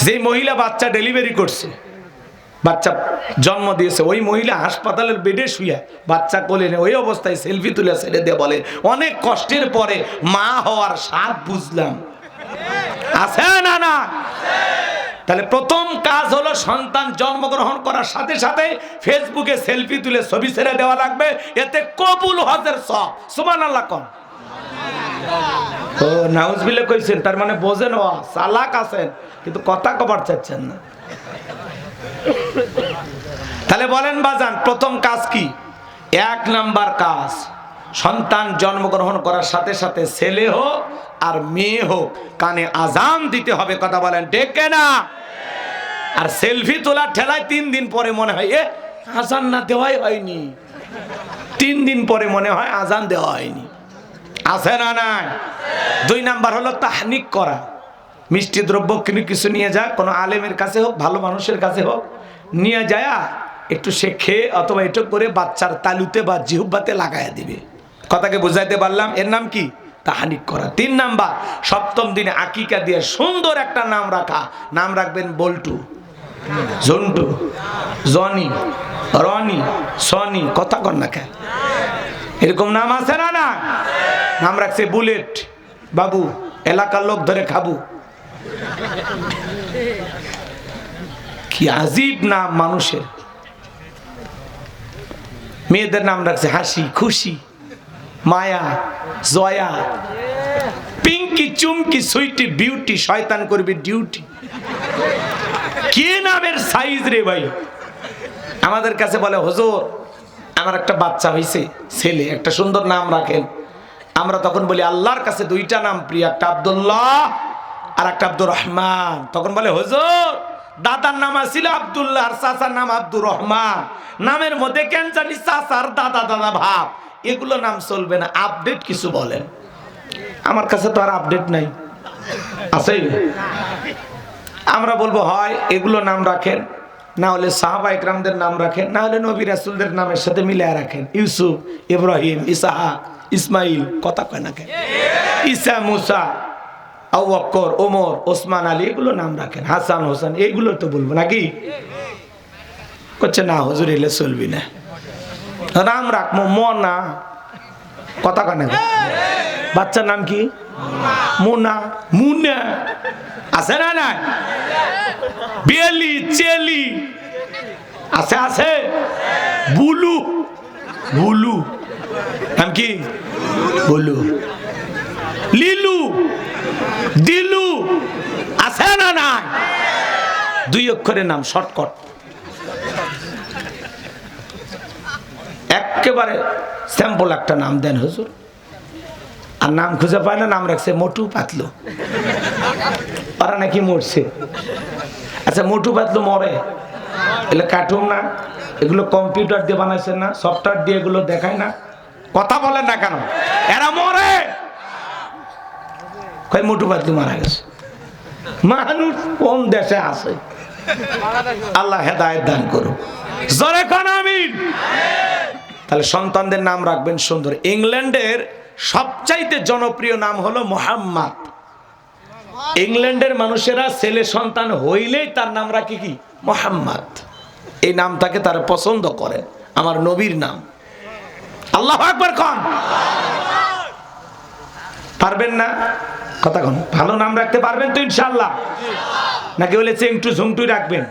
যে মহিলা বাচ্চা ডেলিভারি করছে, বাচ্চা জন্ম দিয়েছে, ওই মহিলা হাসপাতালের বেডে শুয়ে বাচ্চা কোলে নেই, ওই অবস্থায় সেলফি তুলে ছেড়ে দিয়ে বলে অনেক কষ্টের পরে মা হওয়ার স্বাদ বুঝলাম। আছে না? না। তাহলে প্রথম কাজ হলো সন্তান জন্মগ্রহণ করার সাথে সাথে ফেসবুকে সেলফি তুলে ছবি ছেড়ে দেওয়া লাগবে, এতে কবুল হজের সব। সুবহানাল্লাহ কোন। ও নাউজুবিল্লাহ কইছেন, তার মানে বোঝেন ও চালাক আছেন কিন্তু কথা কবার চাচ্ছেন না। তাহলে বলেন বাজান, প্রথম কাজ কি? এক নাম্বার কাজ, সন্তান জন্মগ্রহণ করার সাথে সাথে ছেলে হোক আর মেয়ে হোক কানে আজান দিতে হবে। কথা বলেন ডেকে না। আর সেলফি তোলার ঠেলায় 3 দিন পরে মনে হয় এ আজান না দেওয়াই হয়নি, 3 দিন পরে মনে হয় আজান দেওয়া হয়নি। আছে না? নাই। 2 নাম্বার হলো তাহনিক করা। মিষ্টি দ্রব্য কিছু নিয়ে যা, কোনো আলেমের কাছে হোক, ভালো মানুষের কাছে হোক, নিয়ে যায় একটু সে খেয়ে অথবা একটু করে বাচ্চার তালুতে বা জিহ্বাতে লাগাইয়া দিবে। কথাকে বুঝাইতে পারলাম? এর নাম কি? তাহনিক করা। 3 নাম্বার, সপ্তম দিনে আকিকা দিয়ে সুন্দর একটা নাম রাখা। নাম রাখবেন বল্টু, জন্টু, জনি, রনি, সনি। কথা কর না কেন? এরকম নাম আছে না? না। নাম রাখছে বুলেট, বাবু, এলাকার লোক ধরে খাবু। কি আজীব নাম মানুষের। মেয়েদের নাম রাখছে হাসি, খুশি, মায়া, জয়া, পিঙ্কি, চুমকি, সুইটি, বিউটি, শয়তান করবি ডিউটি। কি নামের সাইজ রে ভাই! আমাদের কাছে বলে হুজুর আমার একটা বাচ্চা হয়েছে, ছেলে, একটা সুন্দর নাম রাখেন। আমরা তখন বলি আল্লাহর কাছে 2টা নাম প্রিয়, একটা আব্দুল্লাহ আর একটা আব্দুর রহমান। তখন বলে হুজুর দাদার নাম ছিল আব্দুল্লাহ আর চাচার নাম আব্দুর রহমান, নামের মধ্যে কেন জানি চাচার দাদা দাদা ভাব, এগুলো নাম চলবে না, আপডেট কিছু বলেন। আমার কাছে তো আর আপডেট নাই, আছে? আমরা বলবো হয় এগুলো নাম রাখেন, না হলে সাহাবা ইকরামদের নাম রাখেন, না হলে নবী রাসূলদের নামের সাথে মিলিয়ে রাখেন। ইউসুফ, ইব্রাহিম, ইসহাক, ইসমাইল। কথা কয় না কেন? ঈসা, মুসা, আবু বকর, ওমর, ওসমান, আলী, এগুলো নাম রাখেন। হাসান, হোসেন, এইগুলো তো বলবো নাকি? করছে না হুজুর এলে চলবি না, নাম রাখবো মনা। কথা কয় না কেন? বাচ্চার নাম কি? মোনা, মুনা। আছে না? না। বেলি, চেলি, আছে? আছে। বুলু, বুলু, নাম কি? বুলু। লিলু, দিলু, আছে না? না। 2 অক্ষরের নাম, শর্টকাট, একেবারে স্যাম্পল একটা নাম দেন হুজুর। আর নাম খুঁজে পায় না, নাম রাখছে মোটু পাতলু। ওরা নাকি মরছে। আচ্ছা মোটু পাতলু মরে, এগুলো কার্টুন না, এগুলো কম্পিউটার দিয়ে বানাইছেন না, সফটওয়্যার দিয়ে এগুলো দেখায় না। কথা বলেন না কেন? এরা মরে। কয় মোটু পাতলু মারা গেছে। মানুষ কোন দেশে আছে? আল্লাহ হেদায়েত দান করুন। জোরে কোন আমিন। তাহলে সন্তানদের নাম রাখবেন সুন্দর। ইংল্যান্ডের সবচাইতে জনপ্রিয় নাম হলো মোহাম্মদ। ইংল্যান্ডের মানুষেরা ছেলে সন্তান হইলেই তার নাম রাখে কি? মোহাম্মদ। এই নামটাকে তারা পছন্দ করে, আমার নবীর নাম। আল্লাহু আকবার কোন। পারবেন না? কথা কোন। ভালো নাম রাখতে পারবেন তো ইনশাআল্লাহ? নাকি বলে চেংটু ঝুংটুই রাখবেন?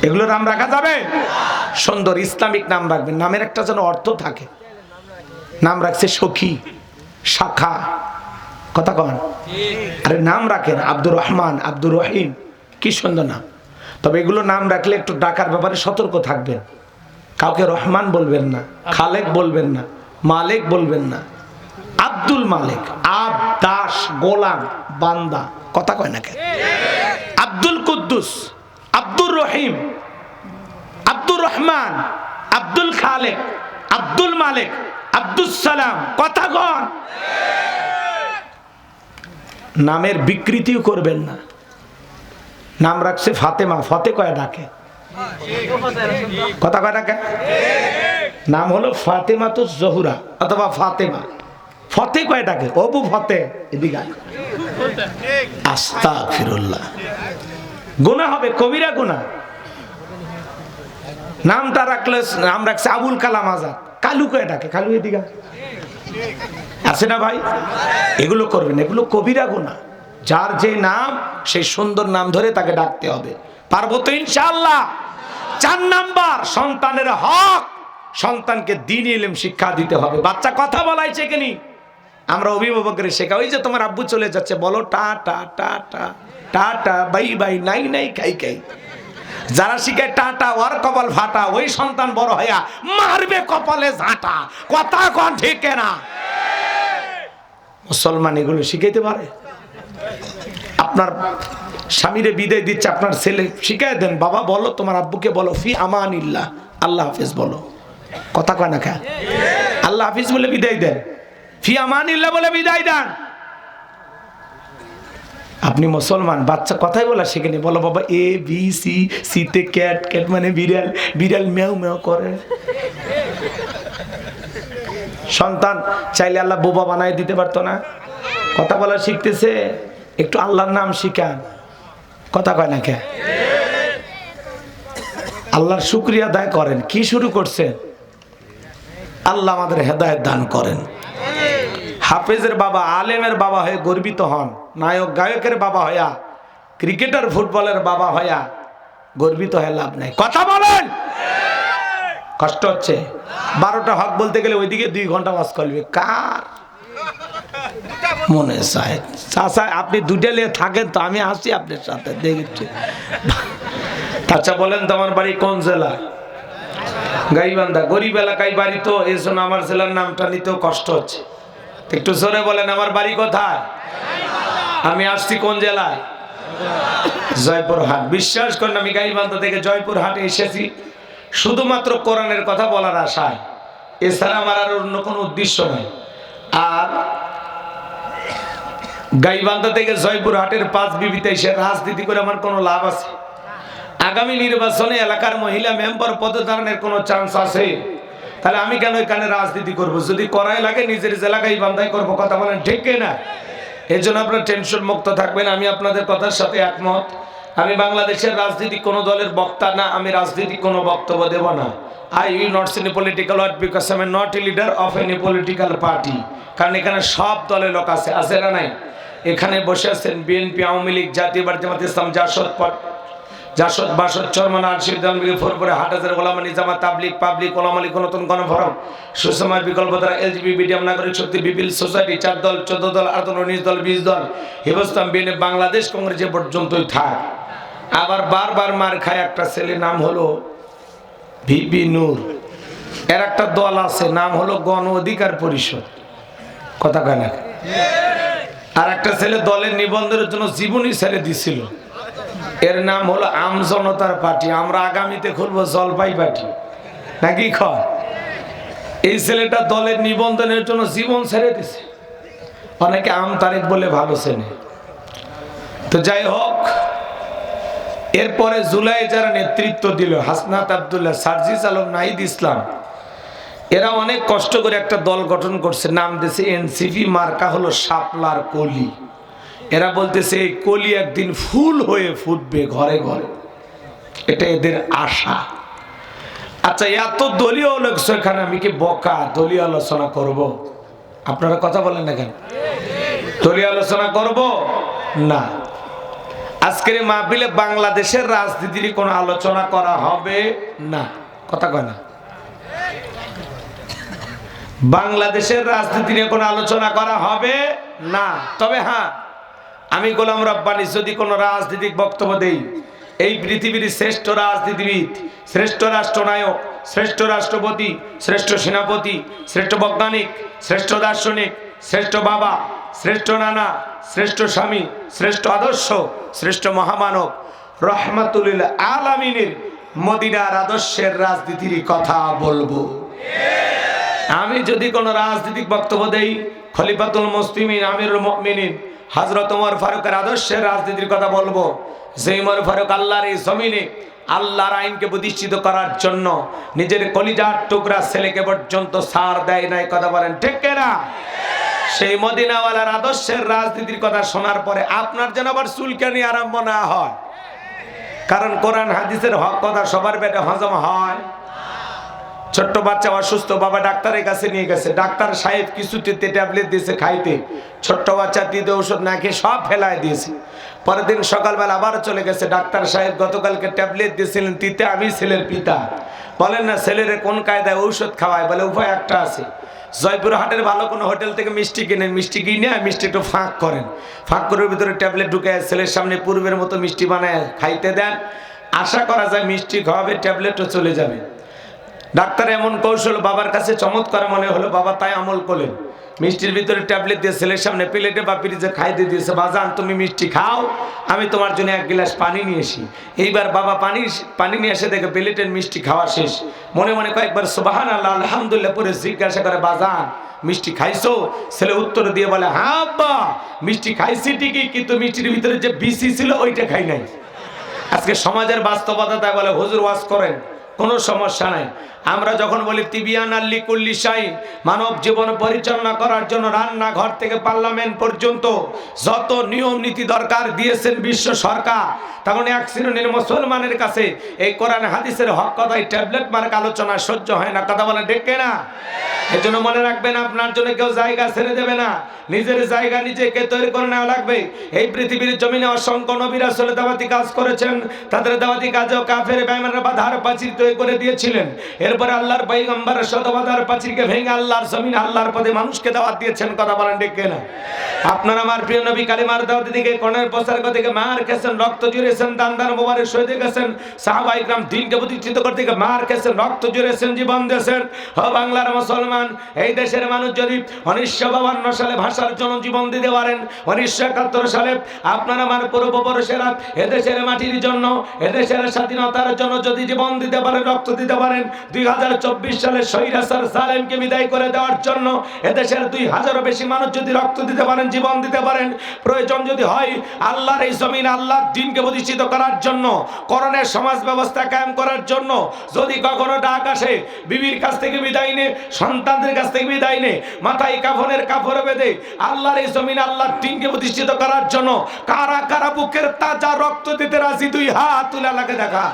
এগুলো নাম রাখা যাবে? সুন্দর ইসলামিক নাম রাখবেন, নামের একটা যেন অর্থ থাকে। নাম রাখছে সখী, শাখা। কথা কন। আরে নাম রাখেন আব্দুর রহমান, আব্দুর রহিম, কি সুন্দর নাম। তবে এগুলো নাম রাখলে একটু ডাকার ব্যাপারে সতর্ক থাকবেন। কাউকে রহমান বলবেন না, খালেক বলবেন না, মালিক বলবেন না। আব্দুল মালিক, আব, দাস, গোলাম, বান্দা। কথা কয় না কেন? আব্দুল কুদ্দুস, আব্দুর রহিম, আব্দুর রহমান, আব্দুল খালেক, আব্দুল মালিক, আব্দুল সালাম। কথা কন। নামের বিকৃতিও করবেন না। নাম রাখছে ফাতেমা, ফতে কয় ডাকে? কথা কয় ডাকে? নাম হলো ফাতেমা তো জহুরা অথবা ফাতেমা, ফতে কয় ডাকে? অবু ফতে, এদিকে আস্তাগফিরুল্লাহ। গুনাহ হবে, কবিরা গুনাহ। নামটা রাখলে, নাম রাখছে আবুল কালাম আজাদ, কালু কয়ে ডাকে, কালু এদিকে আছে না ভাই? এগুলো করবেন, এগুলো কবিরা গুনাহ। যার যে নাম, সেই সুন্দর নাম ধরে তাকে ডাকতে হবে। পারবো তো ইনশাআল্লাহ। 4 নাম্বার, সন্তানের হক, সন্তানকে দ্বীনি ইলম শিক্ষা দিতে হবে। বাচ্চা কথা বলাই শেখেনি, আমরা অভিভাবকের শেখা। ওই যে তোমার আব্বু চলে যাচ্ছে, বলো টা টা টা টা টা টা, বাই বাই, নাই নাই, খাই খাই। যারা শিখায় টাটা, ওর কপাল ফাটা, ওই সন্তান বড় হইয়া মারবে কপালে ঝাঁটা। কথা কন ঠিক না? মুসলমান এগুলো শিখাইতে পারে? আপনার স্বামীরে বিদায় দিচ্ছে, আপনার ছেলে শিখাই দেন, বাবা বলো তোমার আব্বুকে বলো ফি আমানিল্লাহ, আল্লাহ হাফেজ বলো। কথা কয় না খা? আল্লাহ হাফিজ বলে বিদায় দেন, ফি আমানিল্লাহ বলে বিদায় দেন। আপনি মুসলমান, বাচ্চা কথাই বলা শিখেনি, বলো বাবা এ বি সি, সিতে ক্যাট, ক্যাট মানে বিড়াল, বিড়াল ম্যাও ম্যাও করে। সন্তান চাইলে আল্লাহ বোবা বানায় দিতে পারতো না? কথা বলা শিখতেছে, একটু আল্লাহর নাম শিখান। কথা কয় না কে? আল্লাহর শুকরিয়া আদায় করেন। কি শুরু করছেন? আল্লাহ আমাদের হেদায়েত দান করেন। হাফেজের বাবা, আলেমের বাবা হয়ে গর্বিত হন, নায়ক গায়কের বাবা হইয়া, ক্রিকেটার ফুটবলের বাবা হইয়া গর্বিত হয়ে লাভ নাই। কথা বলেন, কষ্ট হচ্ছে। 12টা হক বলতে গেলে ওইদিকে 2 ঘন্টা ওয়াজ করবে। কার মনে চায় চাচা আপনি 2টা নিয়ে থাকেন তো, আমি আসি আপনার সাথে দেখছি। আচ্ছা বলেন তো, আমার বাড়ি কোন জেলা? গাইবান্ধা। গরিব এলাকায় বাড়ি তো, এই জন্য আমার জেলার নামটা নিতেও কষ্ট হচ্ছে। একটু জোরে বলেন, আমার বাড়ি কোথায়? আমি আসছি কোন জেলায়? জয়পুরহাট। বিশ্বাস করেন, আমি গাইবান্ধা থেকে জয়পুরহাটে এসেছি শুধুমাত্র কোরআনের কথা বলার আশায়, এছাড়া আমার আর অন্য কোনো উদ্দেশ্য নাই। আর গাইবান্ধা থেকে জয়পুরহাটের 5 বিবিতে এসে রাজনীতি করে আমার কোনো লাভ আছে? আগামী নির্বাচনে এলাকার মহিলা মেম্বার পদধারণের কোনো চান্স আছে? তাহলে আমি কেন এখানে রাজনীতি করব? যদি করাই লাগে নিজের এলাকায় বান্ধাই করবো। কথা বলেন ঠিক না? এই জন্য আপনারা টেনশন মুক্ত থাকবেন। আমি আপনাদের কথার সাথে একমত। আমি বাংলাদেশের রাজনীতি কোনো দলের বক্তা না, আমি রাজনীতি কোনো বক্তব্য দেব না। I will not say any political word because I am not a leader of any political party. কারণ এখানে সব দলের লোক আছে, আছে না নাই? এখানে বসে আছেন বিএনপি, আওয়ামী লীগ, জাতীয় পার্টি, জামাত ইসলাম, জাসদ, বাসদ, চরমান, আরশিদ, দানবির, ফরফরে, হাটাজার, গোলামা, নিজামা, তাবলিগ, পাবলিক, ওলামা লীগ, নতুন গণফোরাম, সুষমার বিকল্পধারা, এলজিবি, মিডিয়াম, নাগরিক শক্তি, বিপিএল সোসাইটি, 4 দল, 14 দল, 8 দল, 19 দল, 20 দল, হিবস্তান, বিএনপি, বাংলাদেশ কংগ্রেস পর্যন্তই থাক। আবার বারবার মার খায় একটা ছেলে, নাম হলো ভিপি নূর। এর একটা দল আছে, নাম হলো গণ অধিকার পরিষদ। কথা কয় না? আর একটা ছেলে দলের নিবন্ধনের জন্য জীবনই ছেড়ে দিছিল, এর নাম হলো আম জনতার পার্টি। আমরা আগামীতে খুলবো জলপাই পার্টি, নাকি খয়? এই ছেলেটা দলের নিবন্ধনের জন্য জীবন ছেড়ে দিছে। অনেকে আম তারিখ বলে ভালো চেনে। তো যাই হোক, এরপরে জুলাই যারা নেতৃত্ব দিল, হাসনাত আব্দুল্লাহ, সার্জিস আলম, নাহিদ ইসলাম, এরা অনেক কষ্ট করে একটা দল গঠন করছে, নাম দিয়েছে এনসিপি। মার্কা হলো শাপলার কলি। এরা বলতেছে এই কলি একদিন ফুল হয়ে ফুটবে ঘরে ঘরে, এটা এদের আশা। আচ্ছা, এত দলীয় লোক সেখানে, আমি কি বকা দলীয় আলোচনা করব? আপনারা কথা বলেন না কেন? দলীয় আলোচনা করব না। আজকের মাহফিলে বাংলাদেশের রাজনীতির কোনো আলোচনা করা হবে না। কথা কয় না? বাংলাদেশের রাজনীতি নিয়ে কোনো আলোচনা করা হবে না। তবে হ্যাঁ, আমি গোলাম রব্বানী যদি কোনো রাজনৈতিক বক্তব্য দেই, এই পৃথিবীর শ্রেষ্ঠ রাজনীতিবিদ, শ্রেষ্ঠ রাষ্ট্রনায়ক, শ্রেষ্ঠ রাষ্ট্রপতি, শ্রেষ্ঠ সেনাপতি, শ্রেষ্ঠ বৈজ্ঞানিক, শ্রেষ্ঠ দার্শনিক, শ্রেষ্ঠ বাবা, শ্রেষ্ঠ নানা, শ্রেষ্ঠ স্বামী, শ্রেষ্ঠ আদর্শ, শ্রেষ্ঠ মহামানব, রহমাতুল আলামিনের মদিনার আদর্শের রাজনীতির কথা বলবো। আমি যদি কোনো রাজনৈতিক বক্তব্য দেই, খলিফাতুল মুসলিমিন, আমিরুল মুমিনিন হযরত ওমর ফারুকের আদর্শের রাজনীতির কথা বলবো। যে ওমর ফারুক আল্লাহর এই জমিনে আল্লাহর আইনকে প্রতিষ্ঠিত করার জন্য নিজের কলিজার টুকরা ছেলেকে পর্যন্ত ছাড় দেয় নাই। কথা বলেন ঠিক না? সেই মদিনাওয়ালার আদর্শের রাজনীতির কথা শোনার পরে আপনার যেন আবার চুলকানি আরম্ভ না হয়, কারণ কোরআন হাদিসের হক কথা সবার পেটে হজম হয়। ছোট্ট বাচ্চা অসুস্থ, বাবা ডাক্তারের কাছে নিয়ে গেছে, ডাক্তার সাহেব কিছুতে ট্যাবলেট দিয়েছে খাইতে, ছোট্ট বাচ্চা দিতে ওষুধ না খেয়ে সব ফেলায় দিয়েছে। পরের দিন সকালবেলা আবার চলে গেছে, ডাক্তার সাহেব গতকালকে ট্যাবলেট দিয়েছিলেন তিতে, আমি ছেলের পিতা, বলেন না ছেলের কোন কায়দায় ঔষধ খাওয়ায়? বলে উপায় একটা আছে, জয়পুরহাটের ভালো কোনো হোটেল থেকে মিষ্টি কিনেন, মিষ্টি কিনে মিষ্টি একটু ফাঁক করেন, ফাঁক করে ভিতরে ট্যাবলেট ঢুকে ছেলের সামনে পূর্বের মতো মিষ্টি বানায় খাইতে দেন, আশা করা যায় মিষ্টি খাওয়াবে, ট্যাবলেটও চলে যাবে। ডাক্তার এমন কৌশল বাবার কাছে চমৎকার মনে হলো, বাবা তাই আমল করলেন, মিষ্টির ভিতরে ট্যাবলেট দিয়ে ছেলের সামনে প্লেটে বা ফ্রিজে খাইতে দিয়েছে, বাজান তুমি মিষ্টি খাও, আমি তোমার জন্য এক গ্লাস পানি নিয়ে আসি। এইবার বাবা পানি নিয়ে এসে দেখে প্লেটের মিষ্টি খাওয়া শেষ, মনে মনে কয়েকবার সুবহানাল্লাহ আলহামদুলিল্লাহ পরে জিজ্ঞাসা করে, বাজান মিষ্টি খাইছো? ছেলে উত্তর দিয়ে বলে, হ্যাঁ আব্বা মিষ্টি খাইছি ঠিকই, কিন্তু মিষ্টির ভিতরে যে বিসি ছিল ওইটা খাই নাই। আজকে সমাজের বাস্তবতা, তাই বলে হুজুর ওয়াজ করেন, কোনো সমস্যা নাই। আমরা যখন বলি তিবিয়ান আল্লি কুল্লি শাই, মানব জীবন পরিচালনা করার জন্য রান্নাঘর থেকে পার্লামেন্ট পর্যন্ত যত নিয়ম নীতি দরকার দিয়েছেন বিশ্ব সরকার, তখন এক শ্রেণীর মুসলমানের কাছে এই কোরআন হাদিসের হক কথায় ট্যাবলেট মার্ক আলোচনা সহ্য হয় না। কথা বলে ডেকে না? এই জন্য মনে রাখবেন, আপনার জন্য কেউ জায়গা ছেড়ে দেবে না, নিজের জায়গা নিজেকে তৈরি করে নেওয়া লাগবে। এই পৃথিবীর জমিনে অসংখ্য নবী রাসূল দাওয়াতি কাজ করেছেন, তাদের দাওয়াতি কাজেও কাফের বেঈমানরা বাধার প্রাচীর তৈরি করে দিয়েছিলেন। এরপরে আল্লাহর পয়গম্বর শতবাধার প্রাচীরকে ভেঙে আল্লাহর জমিন আল্লাহর পথে মানুষকে দাওয়াত দিয়েছেন। কথা বলেন ডেকে না? আপনার আমার প্রিয় নবী কালিমার দাওয়াতের দিকে কোণের প্রচার থেকে মার খেয়েছেন, রক্ত জুড়েছেন, দান মোবারক শহীদ গেছেন, সাহাবা ইকরাম দ্বীনকে প্রতিষ্ঠিত করতে গিয়ে মার খেয়েছেন, রক্ত জুড়েছেন, জীবন দিয়েছেন। ও বাংলার মুসলমান, এই দেশের মানুষ যদি 1952 সালে ভাষার জন্য জীবন দিতে পারেন, 1971 সালে আপনার আমার পূর্বপুরুষেরা এদেশের মাটির জন্য, এদেশের স্বাধীনতার জন্য যদি জীবন দিতে পারেন, রক্ত দিতে পারেন, 2024 সালে স্বৈরাচার জালেমকে বিদায় করে দেওয়ার জন্য এদেশের 2000-এরও বেশি মানুষ যদি রক্ত দিতে পারেন, জীবন দিতে পারেন, প্রয়োজন যদি হয় আল্লাহর এই জমিন আল্লাহর দ্বীনকে প্রতিষ্ঠিত করার জন্য, করণের সমাজ ব্যবস্থা কায়েম করার জন্য যদি কখনো ডাক আসে, বিবির কাছ থেকে বিদায় নে, সন্তানদের কাছ থেকে বিদায় নে, মাথায় কাফনের কাপড় বেঁধে আল্লাহর এই জমিন আল্লাহর দ্বীনকে প্রতিষ্ঠিত করার জন্য কারা কারা বুকের তাজা রক্ত দিতে রাজি? 2 হাত তুলে লাগে দেখা।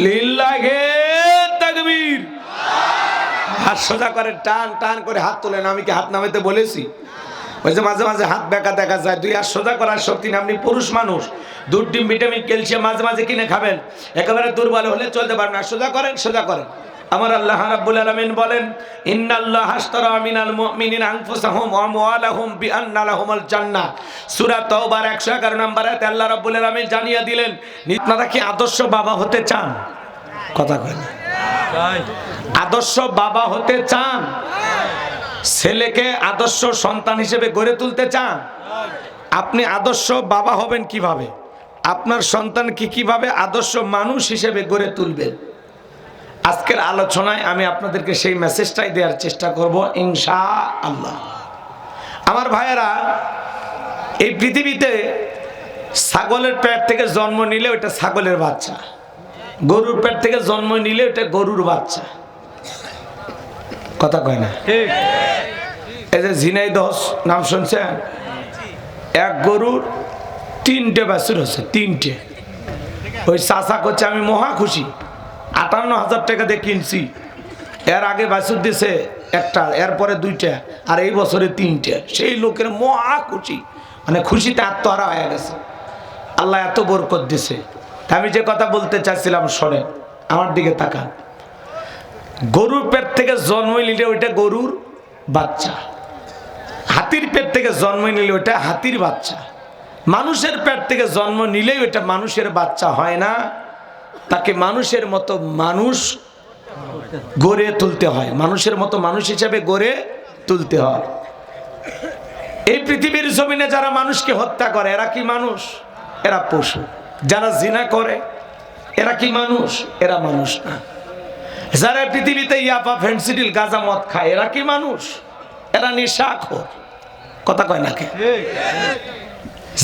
লিল্লাহে তাকবীর। হাত সোজা করে টান টান করে হাত তোলেন। আমি কি হাত নামাইতে বলেছি? মাঝে মাঝে হাত বেঁকা দেখা যায়। 2 হাত সোজা করার শক্তি নেই। আপনি পুরুষ মানুষ, দুধ ডিম ভিটামিন ক্যালসিয়াম মাঝে মাঝে কিনে খাবেন, একেবারে দুর্বল হলে চলতে পারবেন না। সোজা করেন, সোজা করেন। আমার আল্লাহ রাব্বুল আলামিন বলেন, ইন্নাল্লাহা আশতারা মিনাল মুমিনিনা আনফুসাহুম ওয়া আমওয়ালাহুম বিআন্না লাহুমুল জান্নাহ। সূরা তাওবার 111 নম্বর আয়াতে আল্লাহ রাব্বুল আলামিন জানিয়ে দিলেন, আপনারা কি আদর্শ বাবা হতে চান? কথা কয় না? আদর্শ বাবা হতে চান? ছেলেকে আদর্শ সন্তান হিসেবে গড়ে তুলতে চান? আপনি আদর্শ বাবা হবেন কিভাবে? আপনার সন্তানকে কিভাবে আদর্শ মানুষ হিসেবে গড়ে তুলবেন? আজকের আলোচনায় আমি আপনাদেরকে সেই মেসেজটাই দেওয়ার চেষ্টা করব ইনশাআল্লাহ। আমার ভাইয়েরা, এই পৃথিবীতে ছাগলের পেট থেকে জন্ম নিলে ওটা ছাগলের বাচ্চা, গরুর পেট থেকে জন্ম নিলে ওটা গরুর বাচ্চা। কথা কয় না? এই যে ঝিনাইদহ নাম শুনছেন? এক গরুর 3টে বাছুর হচ্ছে, 3টে। ওই চাচা করছে আমি মহা খুশি, 58,000 টাকা দিয়ে কিনছি। এর আগে বাছুর দিছে একটা, এরপরে 2টা, আর এই বছরে 3টে। সেই লোকের মহা খুশি, মানে খুশিতে আত্মহারা হয়ে গেছে। আল্লাহ এত বরকত দিছে। আমি যে কথা বলতে চাচ্ছিলাম শোনেন, আমার দিকে তাকান। গরুর পেট থেকে জন্ম নিলে ওইটা গরুর বাচ্চা, হাতির পেট থেকে জন্ম নিলে ওইটা হাতির বাচ্চা, মানুষের পেট থেকে জন্ম নিলেই ওইটা মানুষের বাচ্চা হয় না। তাকে মানুষের মতো মানুষ গড়ে তুলতে হয়, মানুষের মতো মানুষ হিসেবে গড়ে তুলতে হয়। এই পৃথিবীর জমিনে যারা মানুষকে হত্যা করে এরা কি মানুষ? এরা পশু। যারা জিনা করে এরা কি মানুষ? এরা মানুষ না। যারা পৃথিবীতে ইয়াবা ফেন্সিডিল গাঁজা মদ খায় এরা কি মানুষ? এরা নেশাখোর। কথা কয় না কে?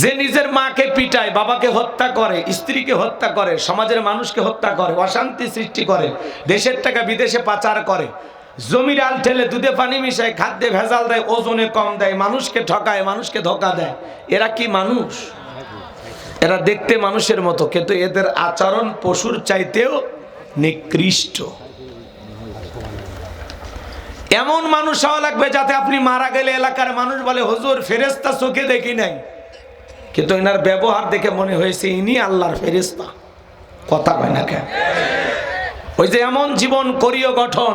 যে নিজের মাকে পিটায়, বাবাকে হত্যা করে, স্ত্রীকে হত্যা করে, সমাজের মানুষকে হত্যা করে, অশান্তি সৃষ্টি করে, দেশের টাকা বিদেশে পাচার করে, জমির আল ঠেলে দুধে পানি মিশায়, খাদ্যে ভেজাল দেয়, ওজনে কম দেয়, মানুষকে ঠকায়, মানুষকে ধোঁকা দেয়, এরা কি মানুষ? এরা দেখতে মানুষের মতো, কিন্তু এদের আচরণ পশুর চাইতেও নিকৃষ্ট। এমন মানুষ হওয়া লাগবে যাতে আপনি মারা গেলে এলাকার মানুষ বলে, হুজুর ফেরেশতা চোখে দেখি নাই, কিন্তু এনার ব্যবহার দেখে মনে হয়েছে ইনি আল্লাহর ফেরেশতা। কথা কয় না কেন? ওই যে এমন জীবন করিও গঠন,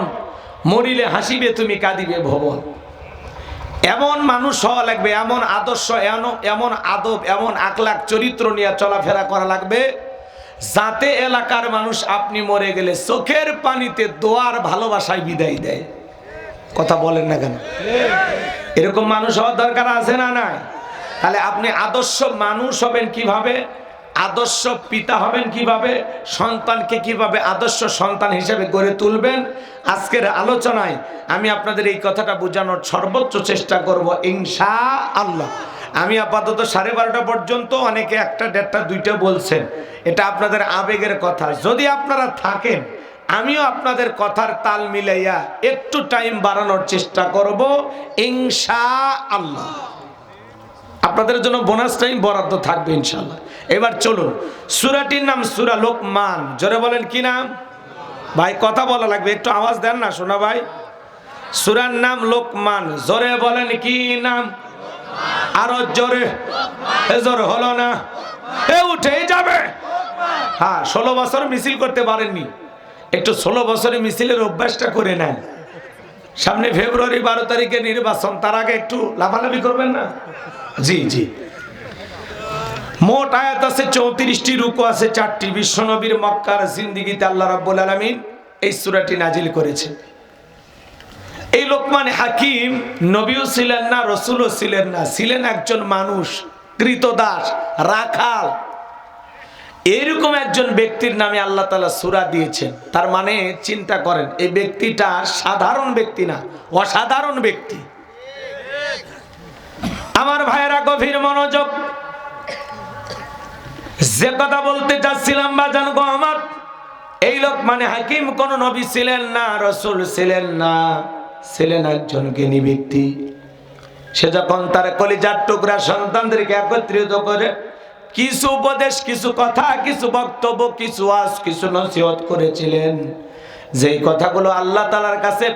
মরিলে হাসিবে তুমি কাঁদিবে ভবন। এমন মানুষ হওয়া লাগবে, এমন আদর্শ, এমন আদব, এমন আখলাক চরিত্র নিয়ে চলাফেরা করা লাগবে যাতে এলাকার মানুষ আপনি মরে গেলে চোখের পানিতে দোয়ার ভালোবাসায় বিদায় দেয়। কথা বলেন না কেন? এরকম মানুষ হওয়ার দরকার আছে না নাই? তাহলে আপনি আদর্শ মানুষ হবেন কিভাবে, আদর্শ পিতা হবেন কিভাবে, সন্তানকে কিভাবে আদর্শ সন্তান হিসেবে গড়ে তুলবেন, আজকের আলোচনায় আমি আপনাদের এই কথাটা বোঝানোর সর্বোচ্চ চেষ্টা করব ইনশাআল্লাহ। আমি আপাতত 12:30 পর্যন্ত, অনেকে 1টা, 1:30, 2টা বলছেন, এটা আপনাদের আবেগের কথা। যদি আপনারা থাকেন আমিও আপনাদের কথার তাল মিলাইয়া একটু টাইম বাড়ানোর চেষ্টা করব ইনশাআল্লাহ। আপনাদের জন্য বোনাস টাইম বরাদ্দ থাকবে ইনশাআল্লাহ। এবার চলুন, সূরাটির নাম সূরা লোকমান। জোরে বলেন কি নাম? ভাই কথা বলা লাগবে, একটু আওয়াজ দেন না শোনা ভাই। সূরার নাম লোকমান। জোরে বলেন কি নাম? আরো জোরে। জোরে হলো না, উঠেই যাবে। হ্যাঁ, 16 বছর মিছিল করতে পারেননি, একটু 16 বছরে মিছিলের অভ্যাসটা করে নেন। সামনে ফেব্রুয়ারি 12 তারিখে নির্বাচন, তার আগে একটু লাফালাফি করবেন না? জি জি। মোট আয়াত আছে 34টি, রুকু আছে 4টি। বিশ্বনবীর মক্কার জিন্দেগিতে আল্লাহ রাব্বুল আলামিন এই সূরাটি নাজিল করেছেন। এই লোকমান হাকিম নবীও ছিলেন না, রাসূলও ছিলেন না, ছিলেন একজন মানুষ, কৃতদাস, রাখাল। এরকম একজন ব্যক্তির নামে আল্লাহ তাআলা সূরা দিয়েছেন। তার মানে চিন্তা করেন, এই ব্যক্তিটা সাধারণ ব্যক্তি না, অসাধারণ ব্যক্তি। আমার ভাইয়েরা গভীর মনোযোগ, যে কথা বলতে চাচ্ছিলাম বাজান গো আমার, এই লোকমান হাকিম কোন নবী ছিলেন না, রাসূল ছিলেন না, ছিলেন একজন জ্ঞানী ব্যক্তি। সে যখন তার কলিজার টুকরা সন্তানদেরকে একত্রিত করে কিছু উপদেশ, কিছু কথা, কিছু বক্তব্য, কিছু ওয়াজ, কিছু নসিহত করেছিলেন, যেই কথাগুলো আল্লাহ তাআলার কাছে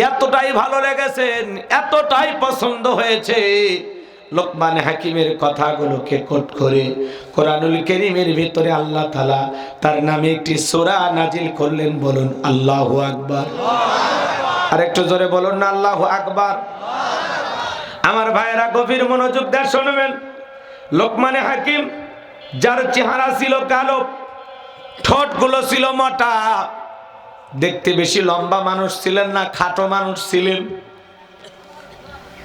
এতটাই ভালো লেগেছে, এতটাই পছন্দ হয়েছে, লোকমান হাকিমের কথাগুলোকে কোট করে কোরআনুল কারীমের ভিতরে আল্লাহ তাআলা তার নামে একটি সূরা নাজিল করলেন। বলুন আল্লাহু আকবার। আরেকটু জোরে বলুন না আল্লাহু আকবার। আমার ভাইয়েরা গভীর মনোযোগ দিয়ে শুনবেন। লোকমান হাকিম, যার চেহারা ছিল কালো, ঠোঁটগুলো ছিল মোটা, দেখতে বেশি লম্বা মানুষ ছিলেন না, খাটো মানুষ ছিলেন।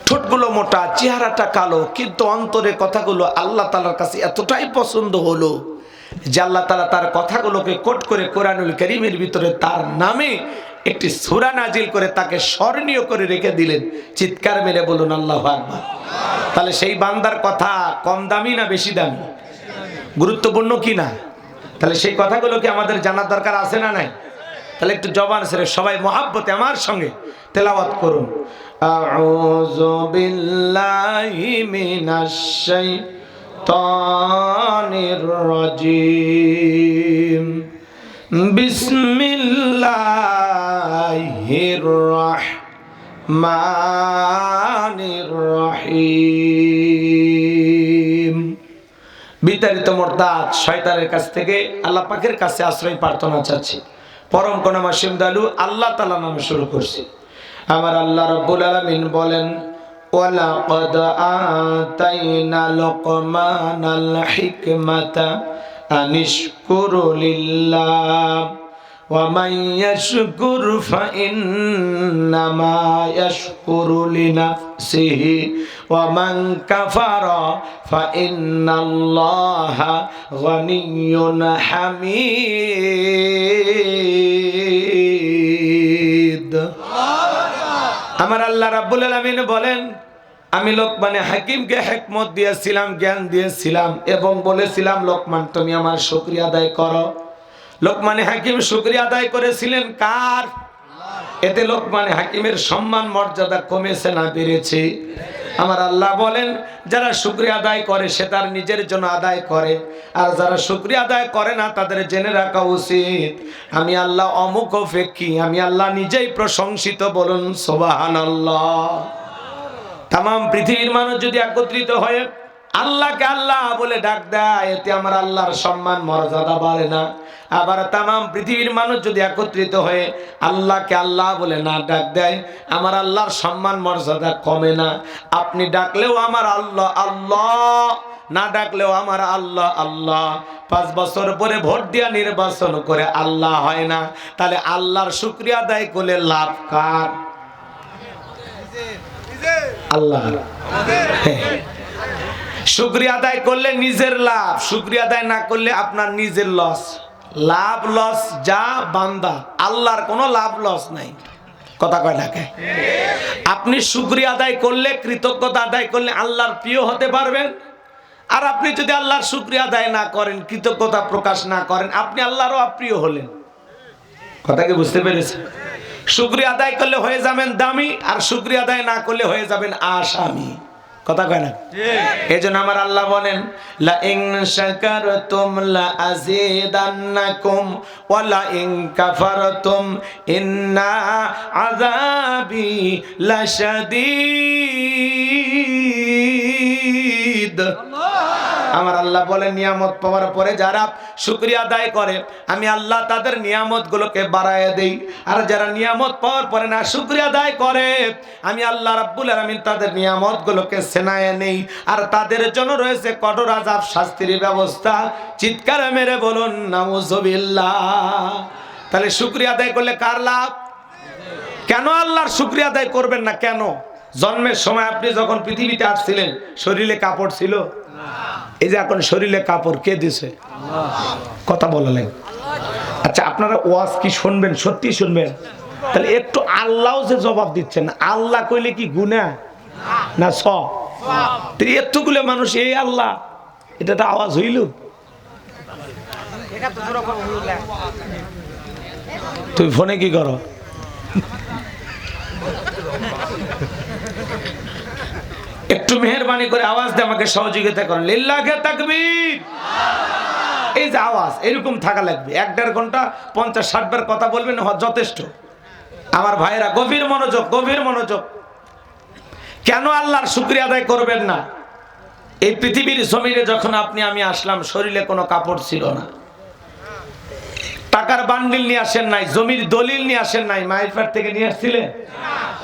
ঠোঁটগুলো মোটা, চেহারাটা কালো, কিন্তু অন্তরে কথাগুলো আল্লাহ তাআলার কাছে এতটাই পছন্দ হলো যে আল্লাহ তাআলা তার কথাগুলোকে কোট করে কোরআনুল কারীমের ভিতরে তার নামে একটি সূরা নাজিল করে তাকে স্মরণীয় করে রেখে দিলেন। চিৎকার মেরে বলুন আল্লাহু আকবার। তাহলে সেই বান্দার কথা কম দামি না বেশি দামি? গুরুত্বপূর্ণ কি না? তাহলে সেই কথাগুলো কি আমাদের জানার দরকার আছে না নাই? তাহলে একটু জবান ছেড়ে সবাই মহাব্বতে আমার সঙ্গে তেলাওয়াত করুন। আউযু বিল্লাহি মিনাশ শাইতানির রাজীম। বিসমিল্লাহির রাহমানির রহিম। বিতাড়িত মুরতাদ শয়তানের কাছ থেকে আল্লাহ পাকের কাছে আশ্রয় প্রার্থনা চাচ্ছি। পরম করুণাময় অসীম দয়ালু আল্লাহ তাআলার নামে শুরু করছি। আমার আল্লাহ রাব্বুল আলামিন বলেন, ওয়ালাকাদ আতাইনা লুকমানাল হিকমাতা আনিশকুরু লিল্লাহ ওয়া মান ইয়াশকুর ফাইন্নামা ইয়াশকুরু লিনাফসিহি ওয়া মান কাফারা ফাইন্নাল্লাহা গানিয়্যুন হামিদ। আমার আল্লাহ রাব্বুল আলামিন বলেন, আমি লোকমানে হাকিমকে হিকমত দিয়েছিলাম, জ্ঞান দিয়েছিলাম এবং বলেছিলাম লোকমান তুমি আমার শুকরিয়া আদায় করো। লোকমানে হাকিম শুকরিয়া আদায় করেছিলেন কার? এতে লোকমানে হাকিমের সম্মান মর্যাদা কমেছে না বেড়েছে? আমার আল্লাহ বলেন যারা শুকরিয়া আদায় করে সে তার নিজের জন্য আদায় করে, আর যারা শুকরিয়া আদায় করে না তাদের জেনে রাখা উচিত আমি আল্লাহ অমুক ফেকি, আমি আল্লাহ নিজেই প্রশংসিত। বলুন সুবহানাল্লাহ। তাম পৃথিবীর মানুষ যদি একত্রিত হয়ে আল্লাহকে আল্লাহ বলে ডাক দেয় এতে আমার আল্লাহর সম্মান মর্যাদা বাড়ে না। আবার তাম পৃথিবীর মানুষ যদি একত্রিত হয়ে আল্লাহকে আল্লাহ বলে না ডাক দেয় আমার আল্লাহর সম্মান মর্যাদা কমে না। আপনি ডাকলেও আমার আল্লাহ আল্লাহ, না ডাকলেও আমার আল্লাহ আল্লাহ। 5 বছর পরে ভোট দিয়া নির্বাচন করে আল্লাহ হয় না, তাহলে আল্লাহর শুকরিয়া আদায় করলে লাভ কার? আল্লাহ। শুকরিয়া আদায় করলে নিজের লাভ, শুকরিয়া আদায় না করলে আপনার নিজের লস। লাভ লস যা বান্দা, আল্লাহর কোনো লাভ লস নাই। কথা কয় না কে? আপনি শুকরিয়া আদায় করলে, কৃতজ্ঞতা আদায় করলে আল্লাহর প্রিয় হতে পারবেন। আর আপনি যদি আল্লাহর শুকরিয়া আদায় না করেন, কৃতজ্ঞতা প্রকাশ না করেন, আপনি আল্লাহরও অপ্রিয় হলেন। কথা কি বুঝতে পেরেছেন? শুকরিয়া আদায় করলে হয়ে যাবেন দামি, আর শুকরিয়া আদায় না করলে হয়ে যাবেন আসামি। কথা কয় না? এজন্য আমার আল্লাহ বলেন লা ইন শাকারতুম লা আযীদান্নাকুম ওয়া লা ইন কাফারতুম ইন্না আযাবি লাশাদীদ। আমার আল্লাহ বলেন নিয়ামত পাওয়ার পরে যারা শুকরিয়া আদায় করে আমি আল্লাহ তাদের নিয়ামতগুলোকে বাড়ায় দেই, আর যারা নিয়ামত পাওয়ার পরে না শুকরিয়া আদায় করে আমি আল্লাহ রাব্বুল আলামিন তাদের নিয়ামতগুলোকে ছেনায় নেই, আর তাদের জন্য রয়েছে কঠোর আযাব, শাস্তির ব্যবস্থা। চিৎকার মেরে বলুন নাউযুবিল্লাহ। তাহলে শুকরিয়া আদায় করলে কার লাভ? কেন আল্লাহর শুকরিয়া আদায় করবেন না? কেন? জন্মের সময় আপনি যখন পৃথিবীতে আসছিলেন শরীরে কাপড় ছিল? এই যে এখন শরীরে কাপড় কে দিছে? কথা বললেন। আচ্ছা আপনারা ওয়াজ কি শুনবেন? সত্যি শুনবেন? তাহলে একটু আল্লাহ যে জবাব দিচ্ছেন, আল্লাহ কইলে কি গুনাহ না সওয়াব? এতগুলো মানুষ এই আল্লাহ, এটা তো আওয়াজ হইল। তুই ফোনে কি করো? একটু মেহেরবানি করে আওয়াজ দিয়ে আমাকে সহযোগিতা করেন। লিল্লাহে তাকবীর। এই যে আওয়াজ এরকম থাকা লাগবে। 1-1.5 ঘন্টা 50-60 বার কথা বলবেন, যথেষ্ট। আমার ভাইরা গভীর মনোযোগ, গভীর মনোযোগ। কেন আল্লাহর শুকরিয়া আদায় করবেন না? এই পৃথিবীর জমিনে যখন আপনি আমি আসলাম শরীরে কোনো কাপড় ছিল না, টাকার বান্ডিল নিয়ে আসেন নাই, জমির দলিল নিয়ে আসেন নাই, মায়ের পেট থেকে নিয়ে আসছিলেন।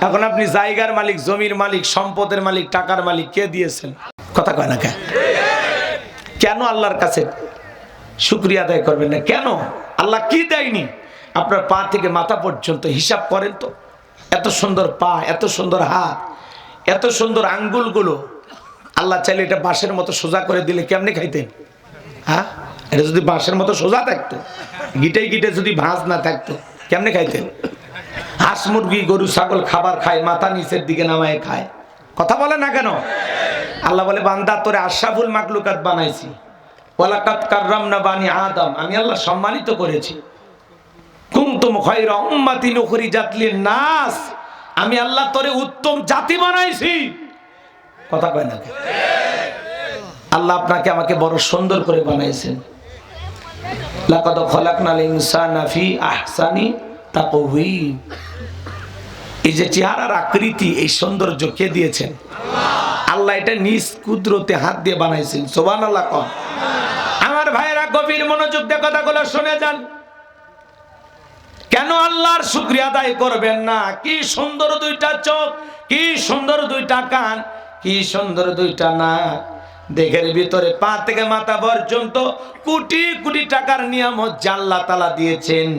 এখন আপনি জায়গার মালিক, জমির মালিক, সম্পদের মালিক, টাকার মালিক, কে দিয়েছেন? কথা কয় না কেন? কেন আল্লাহর কাছে শুকরিয়া আদায় করবেন না? কেন? আল্লাহ কি দেয়নি? আপনার পা থেকে মাথা পর্যন্ত হিসাব করেন তো। এত সুন্দর পা, এত সুন্দর হাত, এত সুন্দর আঙ্গুলগুলো আল্লাহ চাইলে এটা বাঁশের মতো সোজা করে দিলে কেমনে খাইতেন? হ্যাঁ, এটা যদি বাঁশের মতো সোজা থাকতো, গিটে গিটে যদি ভাঁজ না থাকতো, কেমনে খাইতেন? হাঁস মুরগি গরু ছাগল খাবার খায়, মাথা নিচের দিকে নামায় খায়। কথা বলে না কেন? আল্লাহ বলে বান্দা তোরে আশরাফুল মাখলুকাত বানাইছি, ওয়ালাকাদ কাররামনা বানি আদম, আমি আল্লাহ সম্মানিত করেছি। কুনতুম খায়রা উম্মাতিন উখরিজাত লিন-নাস, আমি আল্লাহ তোরে উত্তম জাতি বানাইছি। কথা কয় না? আল্লাহ আপনাকে আমাকে বড় সুন্দর করে বানাইছেন। লাকাদ খালাকনাল ইনসানা ফি আহসানি তাকওয়িম। এই যে চেহারার আকৃতি, এই সৌন্দর্য কে দিয়েছেন? আল্লাহ এটা নিজ কুদরতে হাত দিয়ে বানাইছেন। সুবহানাল্লাহ। আমার ভাইরা গভীর মনোযোগ দিয়ে কথাগুলো শুনে যান। কেন আল্লাহর শুকরিয়া আদায় করবেন না? কি সুন্দর 2টা চোখ, কি সুন্দর 2টা কান, কি সুন্দর 2টা নাক, দেহের ভিতরে পা থেকে মাথা পর্যন্ত কোটি কোটি টাকার নিয়ামত যা আল্লাহ তাআলা দিয়েছেন,